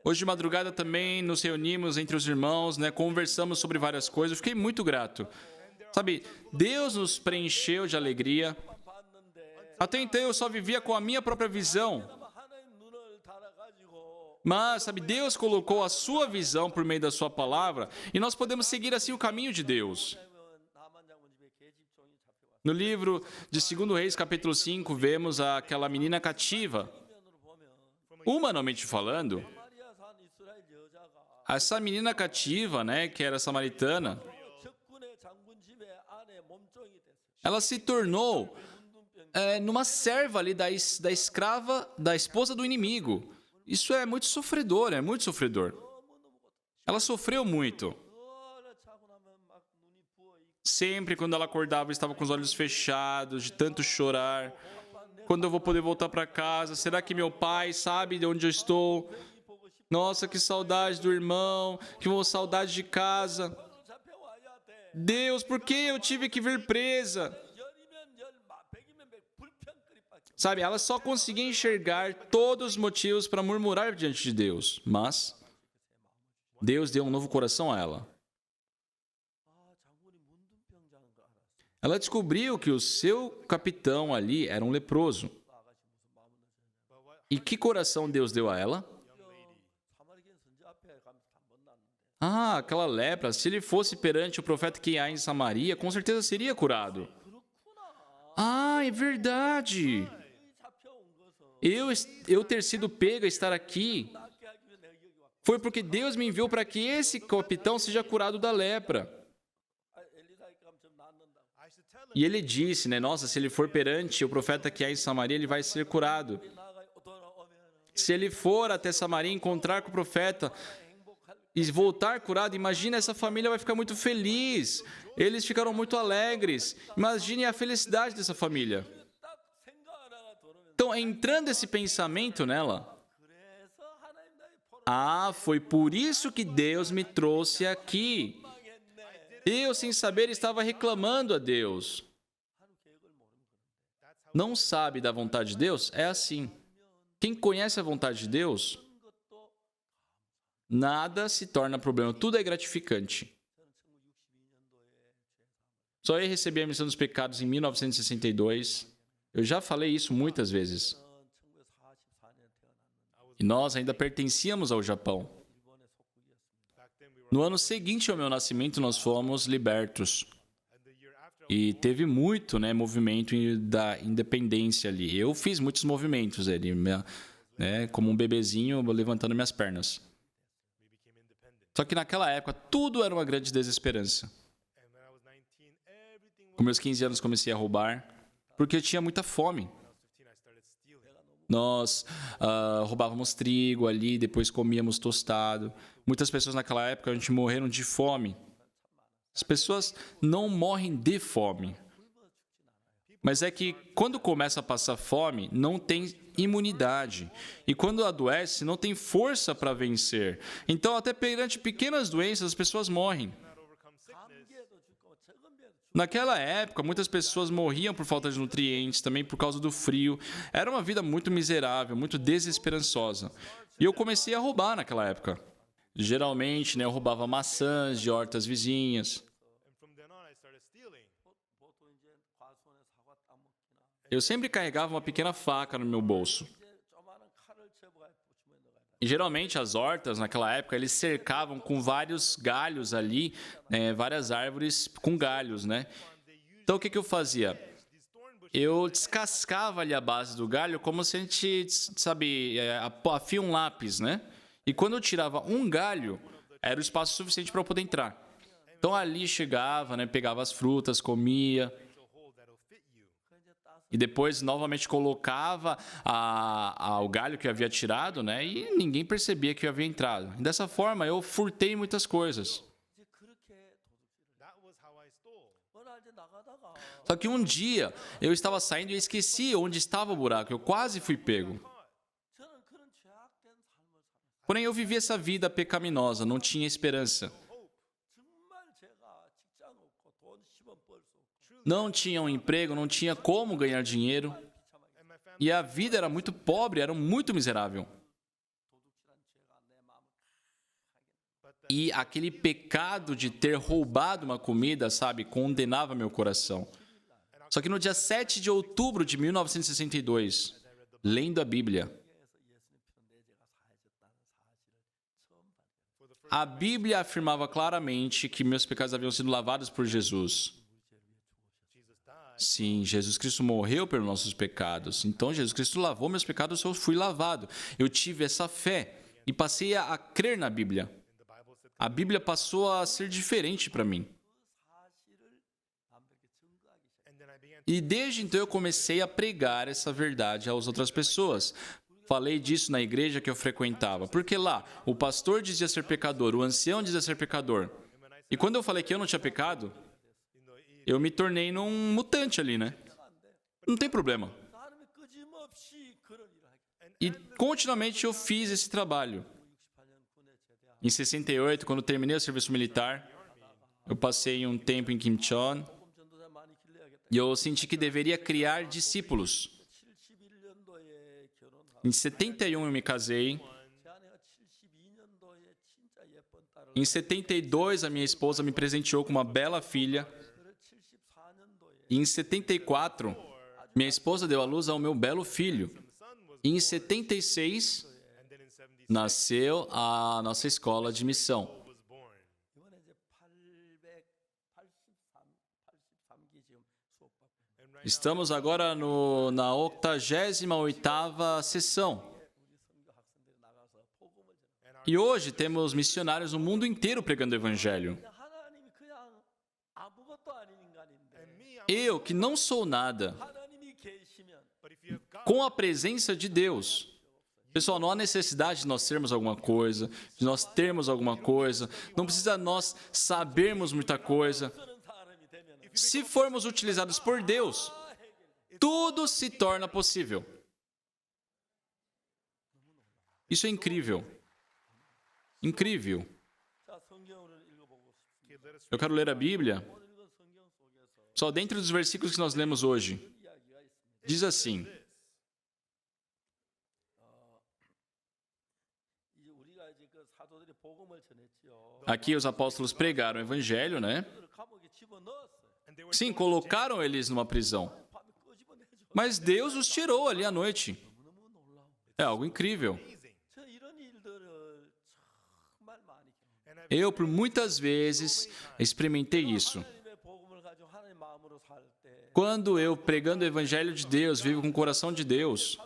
[SPEAKER 1] Hoje de madrugada também nos reunimos entre os irmãos, conversamos sobre várias coisas, fiquei muito grato. Sabe, Deus nos preencheu de alegria. Até então eu só vivia com a minha própria visão. Mas, sabe, Deus colocou a sua visão por meio da sua palavra e nós podemos seguir assim o caminho de Deus. No livro de 2 Reis, capítulo 5, vemos aquela menina cativa. Humanamente falando, essa menina cativa, que era samaritana, ela se tornou numa serva ali da escrava, da esposa do inimigo. Isso é muito sofredor, Ela sofreu muito. Sempre quando ela acordava, estava com os olhos fechados, de tanto chorar. Quando eu vou poder voltar para casa? Será que meu pai sabe de onde eu estou? Nossa, que saudade do irmão, que saudade de casa. Deus, por que eu tive que vir presa? Sabe, ela só conseguia enxergar todos os motivos para murmurar diante de Deus. Mas Deus deu um novo coração a ela. Ela descobriu que o seu capitão ali era um leproso. E que coração Deus deu a ela? Aquela lepra, se ele fosse perante o profeta que há em Samaria, com certeza seria curado. É verdade. Eu ter sido pego a estar aqui foi porque Deus me enviou para que esse capitão seja curado da lepra. E ele disse, nossa, se ele for perante o profeta que há em Samaria, ele vai ser curado. Se ele for até Samaria encontrar com o profeta e voltar curado, imagina, essa família vai ficar muito feliz. Eles ficaram muito alegres. Imagine a felicidade dessa família. Então, entrando esse pensamento nela, foi por isso que Deus me trouxe aqui. Eu, sem saber, estava reclamando a Deus. Não sabe da vontade de Deus? É assim. Quem conhece a vontade de Deus, nada se torna problema, tudo é gratificante. Só eu recebi a remissão dos pecados em 1962. Eu já falei isso muitas vezes. E nós ainda pertencíamos ao Japão. No ano seguinte ao meu nascimento, nós fomos libertos. E teve muito movimento da independência ali. Eu fiz muitos movimentos ali, como um bebezinho levantando minhas pernas. Só que naquela época, tudo era uma grande desesperança. Com meus 15 anos, comecei a roubar, porque eu tinha muita fome. Nós roubávamos trigo ali, depois comíamos tostado. Muitas pessoas naquela época a gente morreram de fome. As pessoas não morrem de fome. Mas é que quando começa a passar fome, não tem imunidade. E quando adoece, não tem força para vencer. Então, até perante pequenas doenças, as pessoas morrem. Naquela época, muitas pessoas morriam por falta de nutrientes, também por causa do frio. Era uma vida muito miserável, muito desesperançosa. E eu comecei a roubar naquela época. Geralmente, eu roubava maçãs de hortas vizinhas. Eu sempre carregava uma pequena faca no meu bolso. E geralmente as hortas, naquela época, eles cercavam com vários galhos ali, várias árvores com galhos, Então, o que eu fazia? Eu descascava ali a base do galho como se a gente, afia um lápis, E quando eu tirava um galho, era o espaço suficiente para eu poder entrar. Então, ali chegava, pegava as frutas, comia. E depois, novamente, colocava o galho que eu havia tirado, e ninguém percebia que eu havia entrado. E dessa forma, eu furtei muitas coisas. Só que um dia, eu estava saindo e esqueci onde estava o buraco. Eu quase fui pego. Porém, eu vivi essa vida pecaminosa, não tinha esperança. Não tinha um emprego, não tinha como ganhar dinheiro. E a vida era muito pobre, era muito miserável. E aquele pecado de ter roubado uma comida, sabe, condenava meu coração. Só que no dia 7 de outubro de 1962, lendo a Bíblia, a Bíblia afirmava claramente que meus pecados haviam sido lavados por Jesus. Sim, Jesus Cristo morreu pelos nossos pecados. Então, Jesus Cristo lavou meus pecados, eu fui lavado. Eu tive essa fé e passei a crer na Bíblia. A Bíblia passou a ser diferente para mim. E desde então eu comecei a pregar essa verdade às outras pessoas. Falei disso na igreja que eu frequentava. Porque lá, o pastor dizia ser pecador, o ancião dizia ser pecador. E quando eu falei que eu não tinha pecado, eu me tornei num mutante ali, né? Não tem problema. E continuamente eu fiz esse trabalho. Em 68, quando terminei o serviço militar, eu passei um tempo em Kimcheon e eu senti que deveria criar discípulos. Em 71 eu me casei. Em 72 a minha esposa me presenteou com uma bela filha. E em 74, minha esposa deu à luz ao meu belo filho. E em 76, nasceu a nossa escola de missão. Estamos agora na 88ª sessão. E hoje temos missionários no mundo inteiro pregando o Evangelho. Eu, que não sou nada, com a presença de Deus. Pessoal, não há necessidade de nós sermos alguma coisa, de nós termos alguma coisa, não precisa nós sabermos muita coisa. Se formos utilizados por Deus, tudo se torna possível. Isso é incrível. Incrível. Eu quero ler a Bíblia. Só dentro dos versículos que nós lemos hoje. Diz assim. Aqui os apóstolos pregaram o Evangelho, né? Sim, colocaram eles numa prisão. Mas Deus os tirou ali à noite. É algo incrível. Eu, por muitas vezes, experimentei isso. Quando eu, pregando o Evangelho de Deus, vivo com o coração de Deus,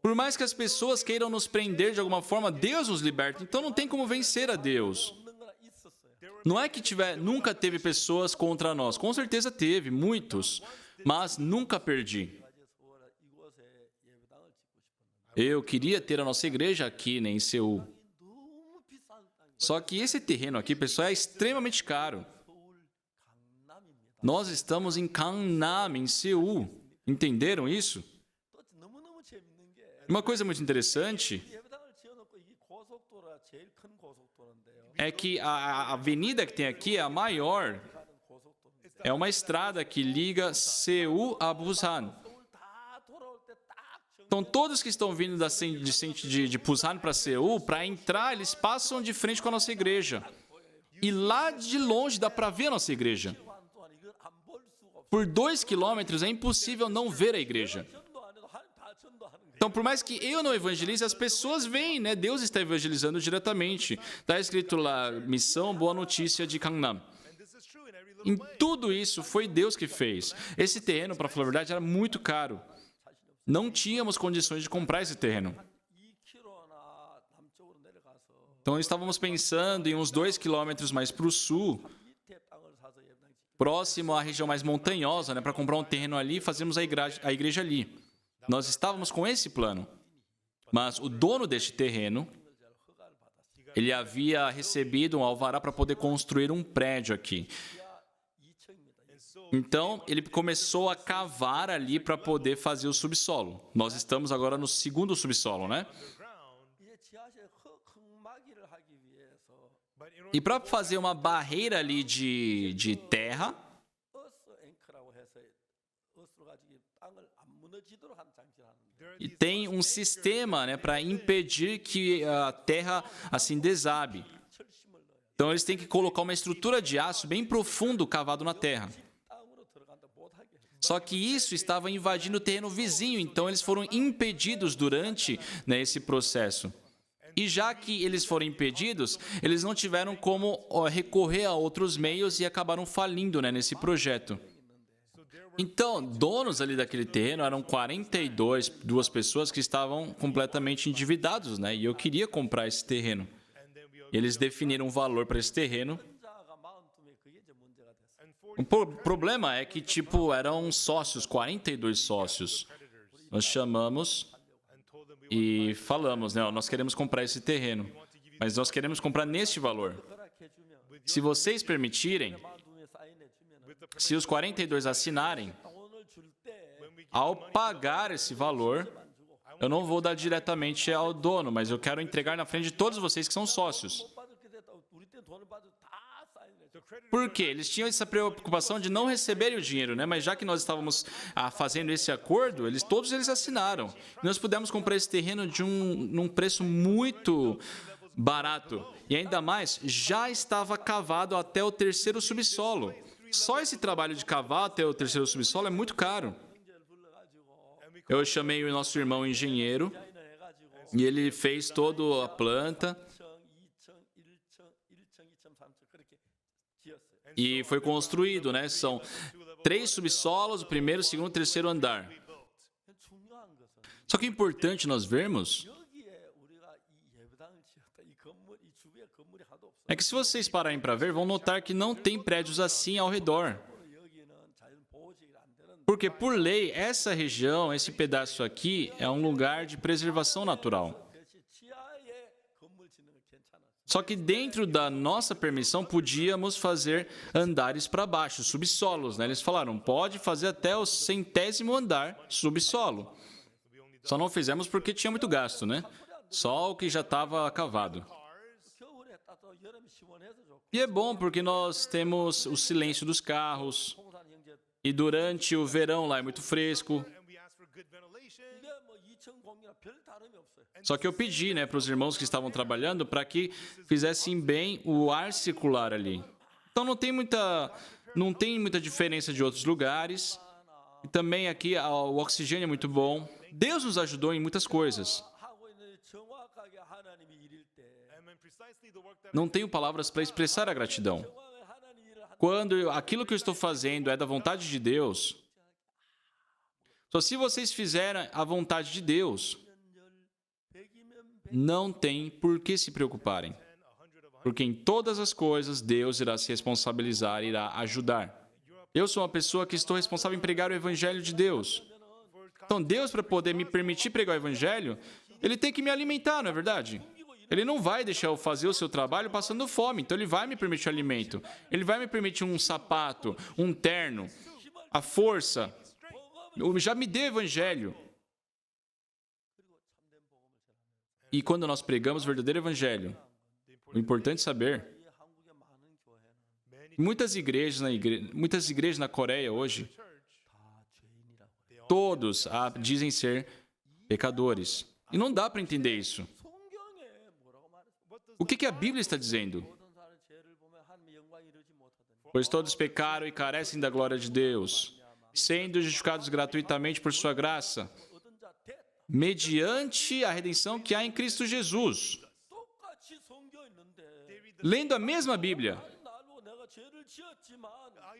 [SPEAKER 1] por mais que as pessoas queiram nos prender de alguma forma, Deus nos liberta. Então não tem como vencer a Deus. Não é que nunca teve pessoas contra nós. Com certeza teve, muitos. Mas nunca perdi. Eu queria ter a nossa igreja aqui, né, em Seul. Só que esse terreno aqui, pessoal, é extremamente caro. Nós estamos em Gangnam, em Seul. Entenderam isso? Uma coisa muito interessante é que a avenida que tem aqui é a maior. É uma estrada que liga Seul a Busan. Então, todos que estão vindo de Busan para Seul, para entrar, eles passam de frente com a nossa igreja. E lá de longe dá para ver a nossa igreja. Por 2 quilômetros é impossível não ver a igreja. Então, por mais que eu não evangelize, as pessoas veem, né? Deus está evangelizando diretamente. Está escrito lá, missão, boa notícia de Gangnam. Em tudo isso, foi Deus que fez. Esse terreno, para falar a verdade, era muito caro. Não tínhamos condições de comprar esse terreno. Então, estávamos pensando em uns 2 quilômetros mais para o sul, próximo à região mais montanhosa, né? Para comprar um terreno ali e fazermos a igreja ali. Nós estávamos com esse plano, mas o dono deste terreno, ele havia recebido um alvará para poder construir um prédio aqui. Então, ele começou a cavar ali para poder fazer o subsolo. Nós estamos agora no segundo subsolo, né? E para fazer uma barreira ali de terra, e tem um sistema, né, para impedir que a terra assim desabe. Então eles têm que colocar uma estrutura de aço bem profundo cavado na terra. Só que isso estava invadindo o terreno vizinho, então eles foram impedidos durante, né, esse processo. E já que eles foram impedidos, eles não tiveram como recorrer a outros meios e acabaram falindo, né, nesse projeto. Então, donos ali daquele terreno eram 42 pessoas que estavam completamente endividados, né? E eu queria comprar esse terreno. Eles definiram um valor para esse terreno. O problema é que, eram sócios, 42 sócios. Nós chamamos e falamos, né? Nós queremos comprar esse terreno, mas nós queremos comprar neste valor. Se vocês permitirem, se os 42 assinarem, ao pagar esse valor, eu não vou dar diretamente ao dono, mas eu quero entregar na frente de todos vocês que são sócios. Por quê? Eles tinham essa preocupação de não receberem o dinheiro, né? Mas já que nós estávamos fazendo esse acordo, todos eles assinaram. Nós pudemos comprar esse terreno num preço muito barato. E ainda mais, já estava cavado até o terceiro subsolo. Só esse trabalho de cavar até o terceiro subsolo é muito caro. Eu chamei o nosso irmão engenheiro e ele fez toda a planta e foi construído, né? São 3 subsolos, o primeiro, o segundo e o terceiro andar. Só que é importante nós vermos é que se vocês pararem para ver, vão notar que não tem prédios assim ao redor. Porque, por lei, essa região, esse pedaço aqui, é um lugar de preservação natural. Só que dentro da nossa permissão, podíamos fazer andares para baixo, subsolos, né? Eles falaram, pode fazer até o 100º andar subsolo. Só não fizemos porque tinha muito gasto, né? Só o que já estava cavado. E é bom porque nós temos o silêncio dos carros. E durante o verão lá é muito fresco. Só que eu pedi, né, para os irmãos que estavam trabalhando para que fizessem bem o ar circular ali. Então não tem muita diferença de outros lugares. E também aqui o oxigênio é muito bom. Deus nos ajudou em muitas coisas. Não tenho palavras para expressar a gratidão. Quando aquilo que eu estou fazendo é da vontade de Deus, só se vocês fizerem a vontade de Deus, não tem por que se preocuparem. Porque em todas as coisas, Deus irá se responsabilizar, irá ajudar. Eu sou uma pessoa que estou responsável em pregar o Evangelho de Deus. Então, Deus, para poder me permitir pregar o Evangelho, Ele tem que me alimentar, não é verdade? Ele não vai deixar eu fazer o seu trabalho passando fome, então Ele vai me permitir alimento. Ele vai me permitir um sapato, um terno, a força. Já me deu o Evangelho. E quando nós pregamos o verdadeiro Evangelho, o importante é saber, muitas igrejas na Coreia hoje, todos dizem ser pecadores. E não dá para entender isso. O que a Bíblia está dizendo? Pois todos pecaram e carecem da glória de Deus, sendo justificados gratuitamente por sua graça, mediante a redenção que há em Cristo Jesus. Lendo a mesma Bíblia.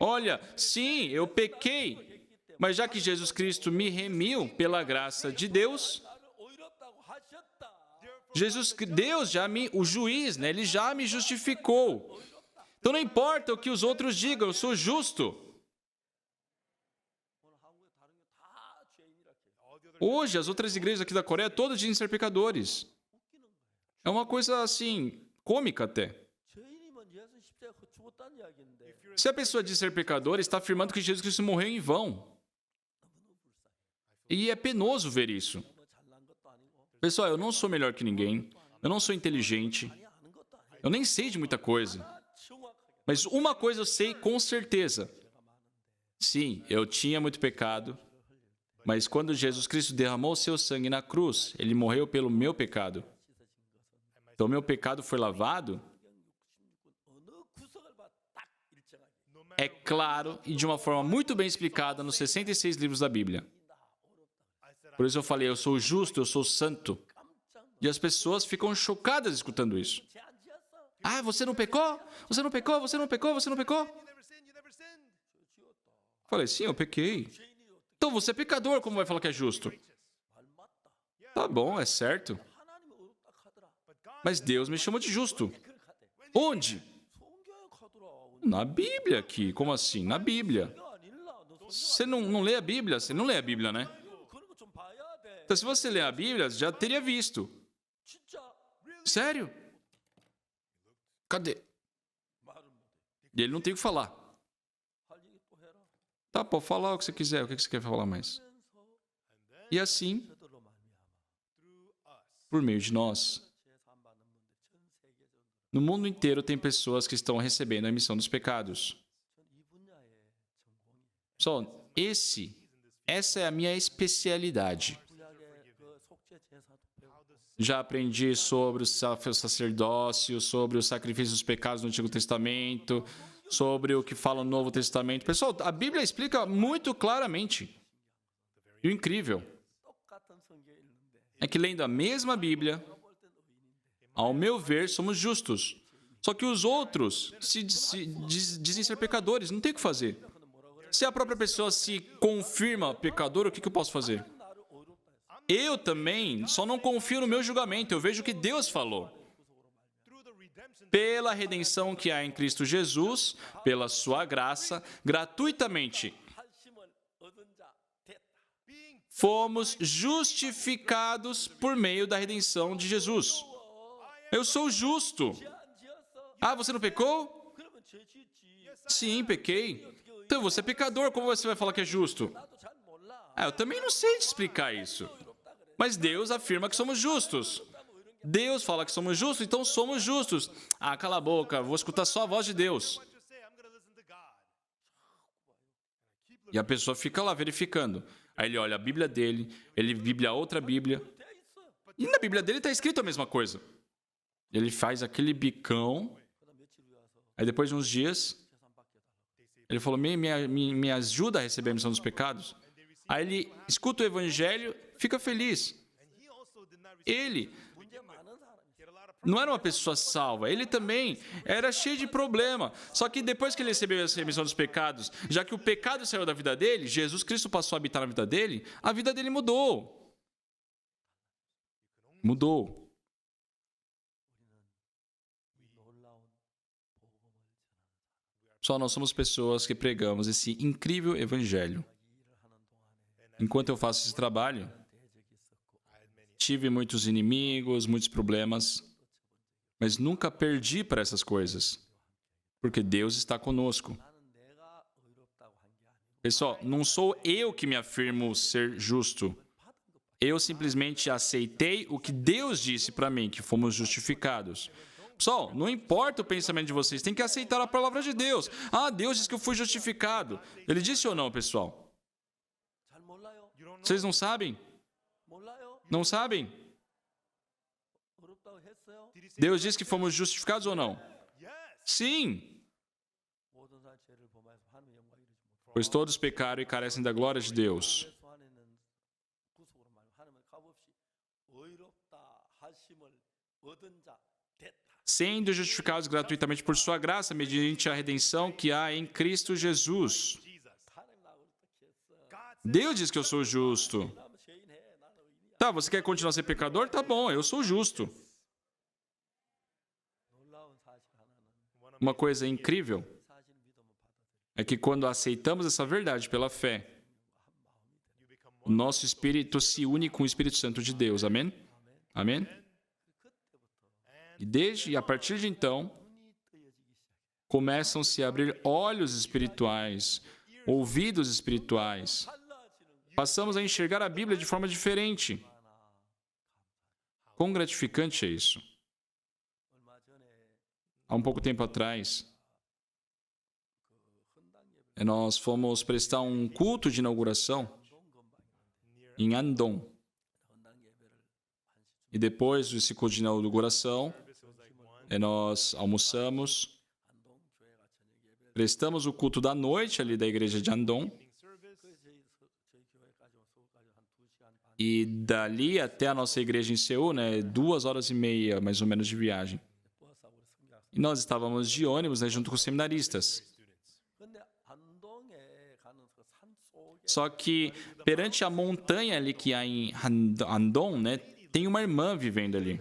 [SPEAKER 1] Olha, sim, eu pequei, mas já que Jesus Cristo me remiu pela graça de Deus, Deus o juiz, né? Ele já me justificou. Então não importa o que os outros digam, eu sou justo. Hoje, as outras igrejas aqui da Coreia, todas dizem ser pecadores. É uma coisa, assim, cômica até. Se a pessoa diz ser pecador, está afirmando que Jesus Cristo morreu em vão. E é penoso ver isso. Pessoal, eu não sou melhor que ninguém. Eu não sou inteligente. Eu nem sei de muita coisa. Mas uma coisa eu sei com certeza. Sim, eu tinha muito pecado, mas quando Jesus Cristo derramou seu sangue na cruz, ele morreu pelo meu pecado. Então, meu pecado foi lavado? É claro e de uma forma muito bem explicada nos 66 livros da Bíblia. Por isso eu falei, eu sou justo, eu sou santo. E as pessoas ficam chocadas escutando isso. Ah, você não pecou? Você não pecou? Você não pecou? Você não pecou? Falei, sim, eu pequei. Então você é pecador, como vai falar que é justo? Tá bom, é certo. Mas Deus me chamou de justo. Onde? Na Bíblia aqui. Como assim? Na Bíblia. Você não lê a Bíblia? Você não lê a Bíblia, né? Então, se você lê a Bíblia, já teria visto. Sério? Cadê? E ele não tem o que falar. Tá, pode falar o que você quiser. O que você quer falar mais? E assim, por meio de nós, no mundo inteiro tem pessoas que estão recebendo a remissão dos pecados. Só, essa é a minha especialidade. Já aprendi sobre o sacerdócio, sobre o sacrifício dos pecados no Antigo Testamento, sobre o que fala no Novo Testamento. Pessoal, a Bíblia explica muito claramente. E o incrível é que lendo a mesma Bíblia, ao meu ver, somos justos. Só que os outros dizem ser pecadores, não tem o que fazer. Se a própria pessoa se confirma pecador, o que eu posso fazer? Eu também só não confio no meu julgamento, eu vejo o que Deus falou. Pela redenção que há em Cristo Jesus, pela sua graça, gratuitamente, fomos justificados por meio da redenção de Jesus. Eu sou justo. Ah, você não pecou? Sim, pequei. Então você é pecador, como você vai falar que é justo? Ah, eu também não sei te explicar isso. Mas Deus afirma que somos justos. Deus fala que somos justos, então somos justos. Ah, cala a boca, vou escutar só a voz de Deus. E a pessoa fica lá verificando. Aí ele olha a Bíblia dele, ele bíblia outra Bíblia. E na Bíblia dele está escrito a mesma coisa. Ele faz aquele bicão. Aí depois de uns dias, ele falou, me ajuda a receber a remissão dos pecados. Aí ele escuta o Evangelho, fica feliz. Ele não era uma pessoa salva, ele também era cheio de problema. Só que depois que ele recebeu essa remissão dos pecados, já que o pecado saiu da vida dele, Jesus Cristo passou a habitar na vida dele, a vida dele mudou. Mudou. Só nós somos pessoas que pregamos esse incrível Evangelho. Enquanto eu faço esse trabalho, tive muitos inimigos, muitos problemas, mas nunca perdi para essas coisas, porque Deus está conosco. Pessoal, não sou eu que me afirmo ser justo. Eu simplesmente aceitei o que Deus disse para mim, que fomos justificados. Pessoal, não importa o pensamento de vocês, tem que aceitar a palavra de Deus. Ah, Deus disse que eu fui justificado. Ele disse ou não, pessoal? Vocês não sabem? Não sabem? Deus disse que fomos justificados ou não? Sim. Pois todos pecaram e carecem da glória de Deus. Sendo justificados gratuitamente por sua graça, mediante a redenção que há em Cristo Jesus. Deus diz que eu sou justo. Tá, você quer continuar a ser pecador? Tá bom, eu sou justo. Uma coisa incrível é que quando aceitamos essa verdade pela fé, o nosso espírito se une com o Espírito Santo de Deus. Amém? Amém? E a partir de então, começam-se a abrir olhos espirituais, ouvidos espirituais. Passamos a enxergar a Bíblia de forma diferente. Quão gratificante é isso? há um pouco tempo atrás, nós fomos prestar um culto de inauguração em Andong. E depois desse culto de inauguração, nós almoçamos, prestamos o culto da noite ali da igreja de Andong. E dali até a nossa igreja em Seul, 2h30 mais ou menos de viagem. E nós estávamos de ônibus, junto com os seminaristas. Só que perante a montanha ali que há em Andong, tem uma irmã vivendo ali.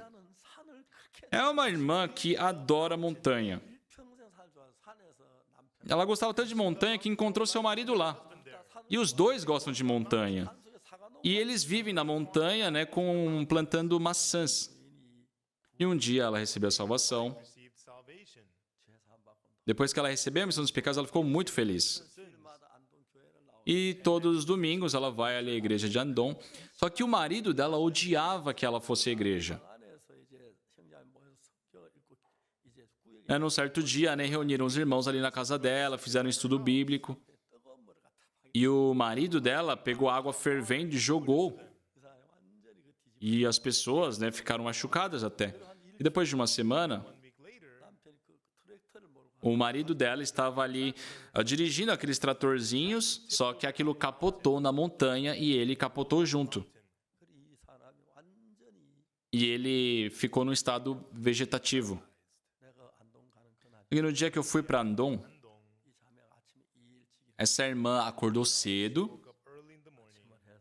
[SPEAKER 1] É uma irmã que adora montanha. Ela gostava tanto de montanha que encontrou seu marido lá. E os dois gostam de montanha. E eles vivem na montanha, plantando maçãs. E um dia ela recebeu a salvação. Depois que ela recebeu a remissão dos pecados, ela ficou muito feliz. E todos os domingos ela vai ali à igreja de Andong. Só que o marido dela odiava que ela fosse à igreja. Num certo dia, reuniram os irmãos ali na casa dela, fizeram um estudo bíblico. E o marido dela pegou água fervendo e jogou. E as pessoas, ficaram machucadas até. E depois de uma semana, o marido dela estava ali dirigindo aqueles tratorzinhos, só que aquilo capotou na montanha e ele capotou junto. E ele ficou num estado vegetativo. E no dia que eu fui para Andong, essa irmã acordou cedo,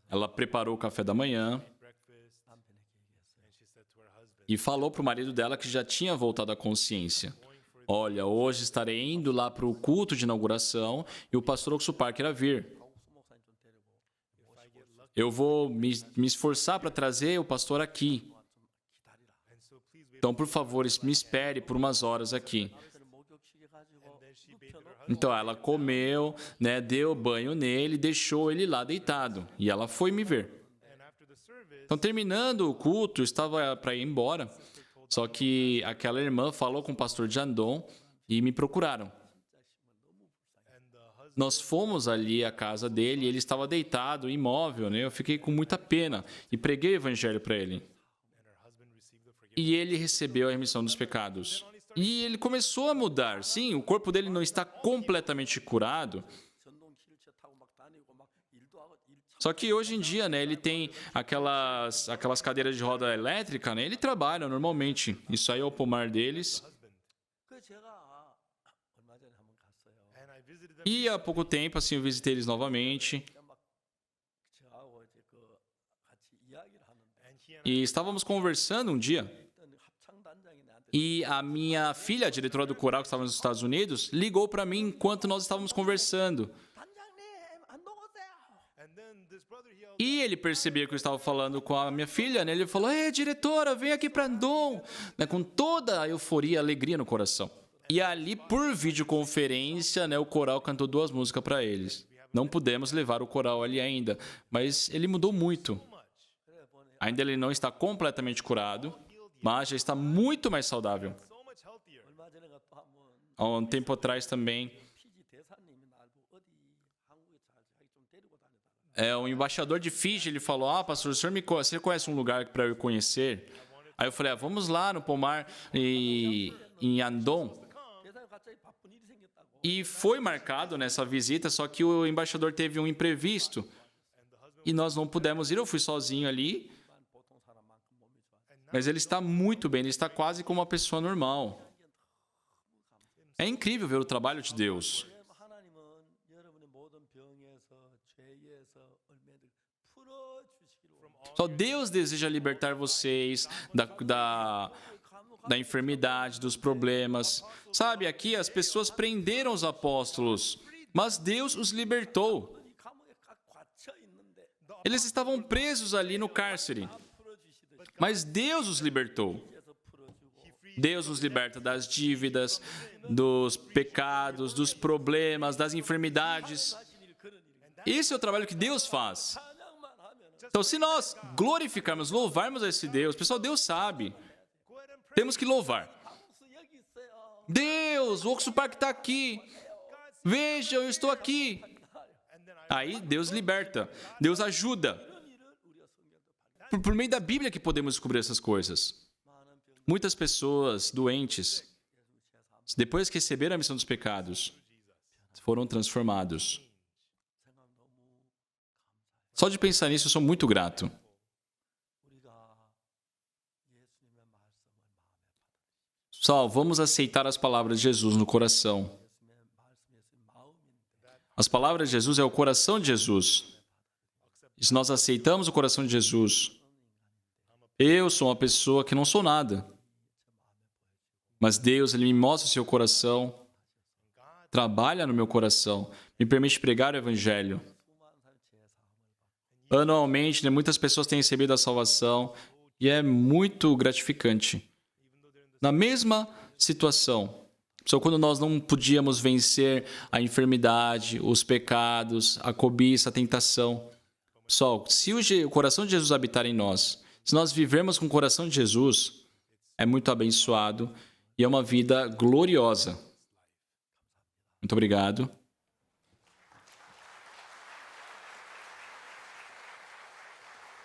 [SPEAKER 1] ela preparou o café da manhã e falou para o marido dela que já tinha voltado à consciência. Olha, hoje estarei indo lá para o culto de inauguração e o pastor Oksu Park irá vir. Eu vou me esforçar para trazer o pastor aqui. Então, por favor, me espere por umas horas aqui. Então, ela comeu, deu banho nele, deixou ele lá deitado. E ela foi me ver. Então, terminando o culto, eu estava para ir embora. Só que aquela irmã falou com o pastor de Andong e me procuraram. Nós fomos ali à casa dele e ele estava deitado, imóvel, Eu fiquei com muita pena e preguei o evangelho para ele. E ele recebeu a remissão dos pecados. E ele começou a mudar. Sim, o corpo dele não está completamente curado. Só que hoje em dia, ele tem aquelas cadeiras de roda elétrica, ele trabalha normalmente. Isso aí é o pomar deles. E há pouco tempo, assim, eu visitei eles novamente. E estávamos conversando um dia. E a minha filha, a diretora do coral que estava nos Estados Unidos, ligou para mim enquanto nós estávamos conversando. E ele percebeu que eu estava falando com a minha filha, Ele falou, diretora, vem aqui para Andong. Com toda a euforia e alegria no coração. E ali, por videoconferência, o coral cantou 2 músicas para eles. Não pudemos levar o coral ali ainda, mas ele mudou muito. Ainda ele não está completamente curado, mas já está muito mais saudável. Há um tempo atrás também, o embaixador de Fiji, ele falou, pastor, você conhece um lugar para eu conhecer? Aí eu falei, vamos lá no pomar em Andong. E foi marcado nessa visita, só que o embaixador teve um imprevisto. E nós não pudemos ir, eu fui sozinho ali. Mas ele está muito bem, ele está quase como uma pessoa normal. É incrível ver o trabalho de Deus. Só Deus deseja libertar vocês da enfermidade, dos problemas. Sabe, aqui as pessoas prenderam os apóstolos, mas Deus os libertou. Eles estavam presos ali no cárcere, mas Deus os libertou. Deus nos liberta das dívidas, dos pecados, dos problemas, das enfermidades. Esse é o trabalho que Deus faz. Então, se nós glorificarmos, louvarmos a esse Deus, pessoal, Deus sabe. Temos que louvar. Deus, o Oxo Park está aqui. Veja, eu estou aqui. Aí Deus liberta, Deus ajuda. Por meio da Bíblia que podemos descobrir essas coisas. Muitas pessoas doentes, depois que receberam a missão dos pecados, foram transformados. Só de pensar nisso, eu sou muito grato. Pessoal, vamos aceitar as palavras de Jesus no coração. As palavras de Jesus é o coração de Jesus. E se nós aceitamos o coração de Jesus, eu sou uma pessoa que não sou nada. Mas Deus, Ele me mostra o seu coração, trabalha no meu coração, me permite pregar o Evangelho. Anualmente, muitas pessoas têm recebido a salvação e é muito gratificante. Na mesma situação, só quando nós não podíamos vencer a enfermidade, os pecados, a cobiça, a tentação. Pessoal, se o coração de Jesus habitar em nós, se nós vivermos com o coração de Jesus, é muito abençoado e é uma vida gloriosa. Muito obrigado.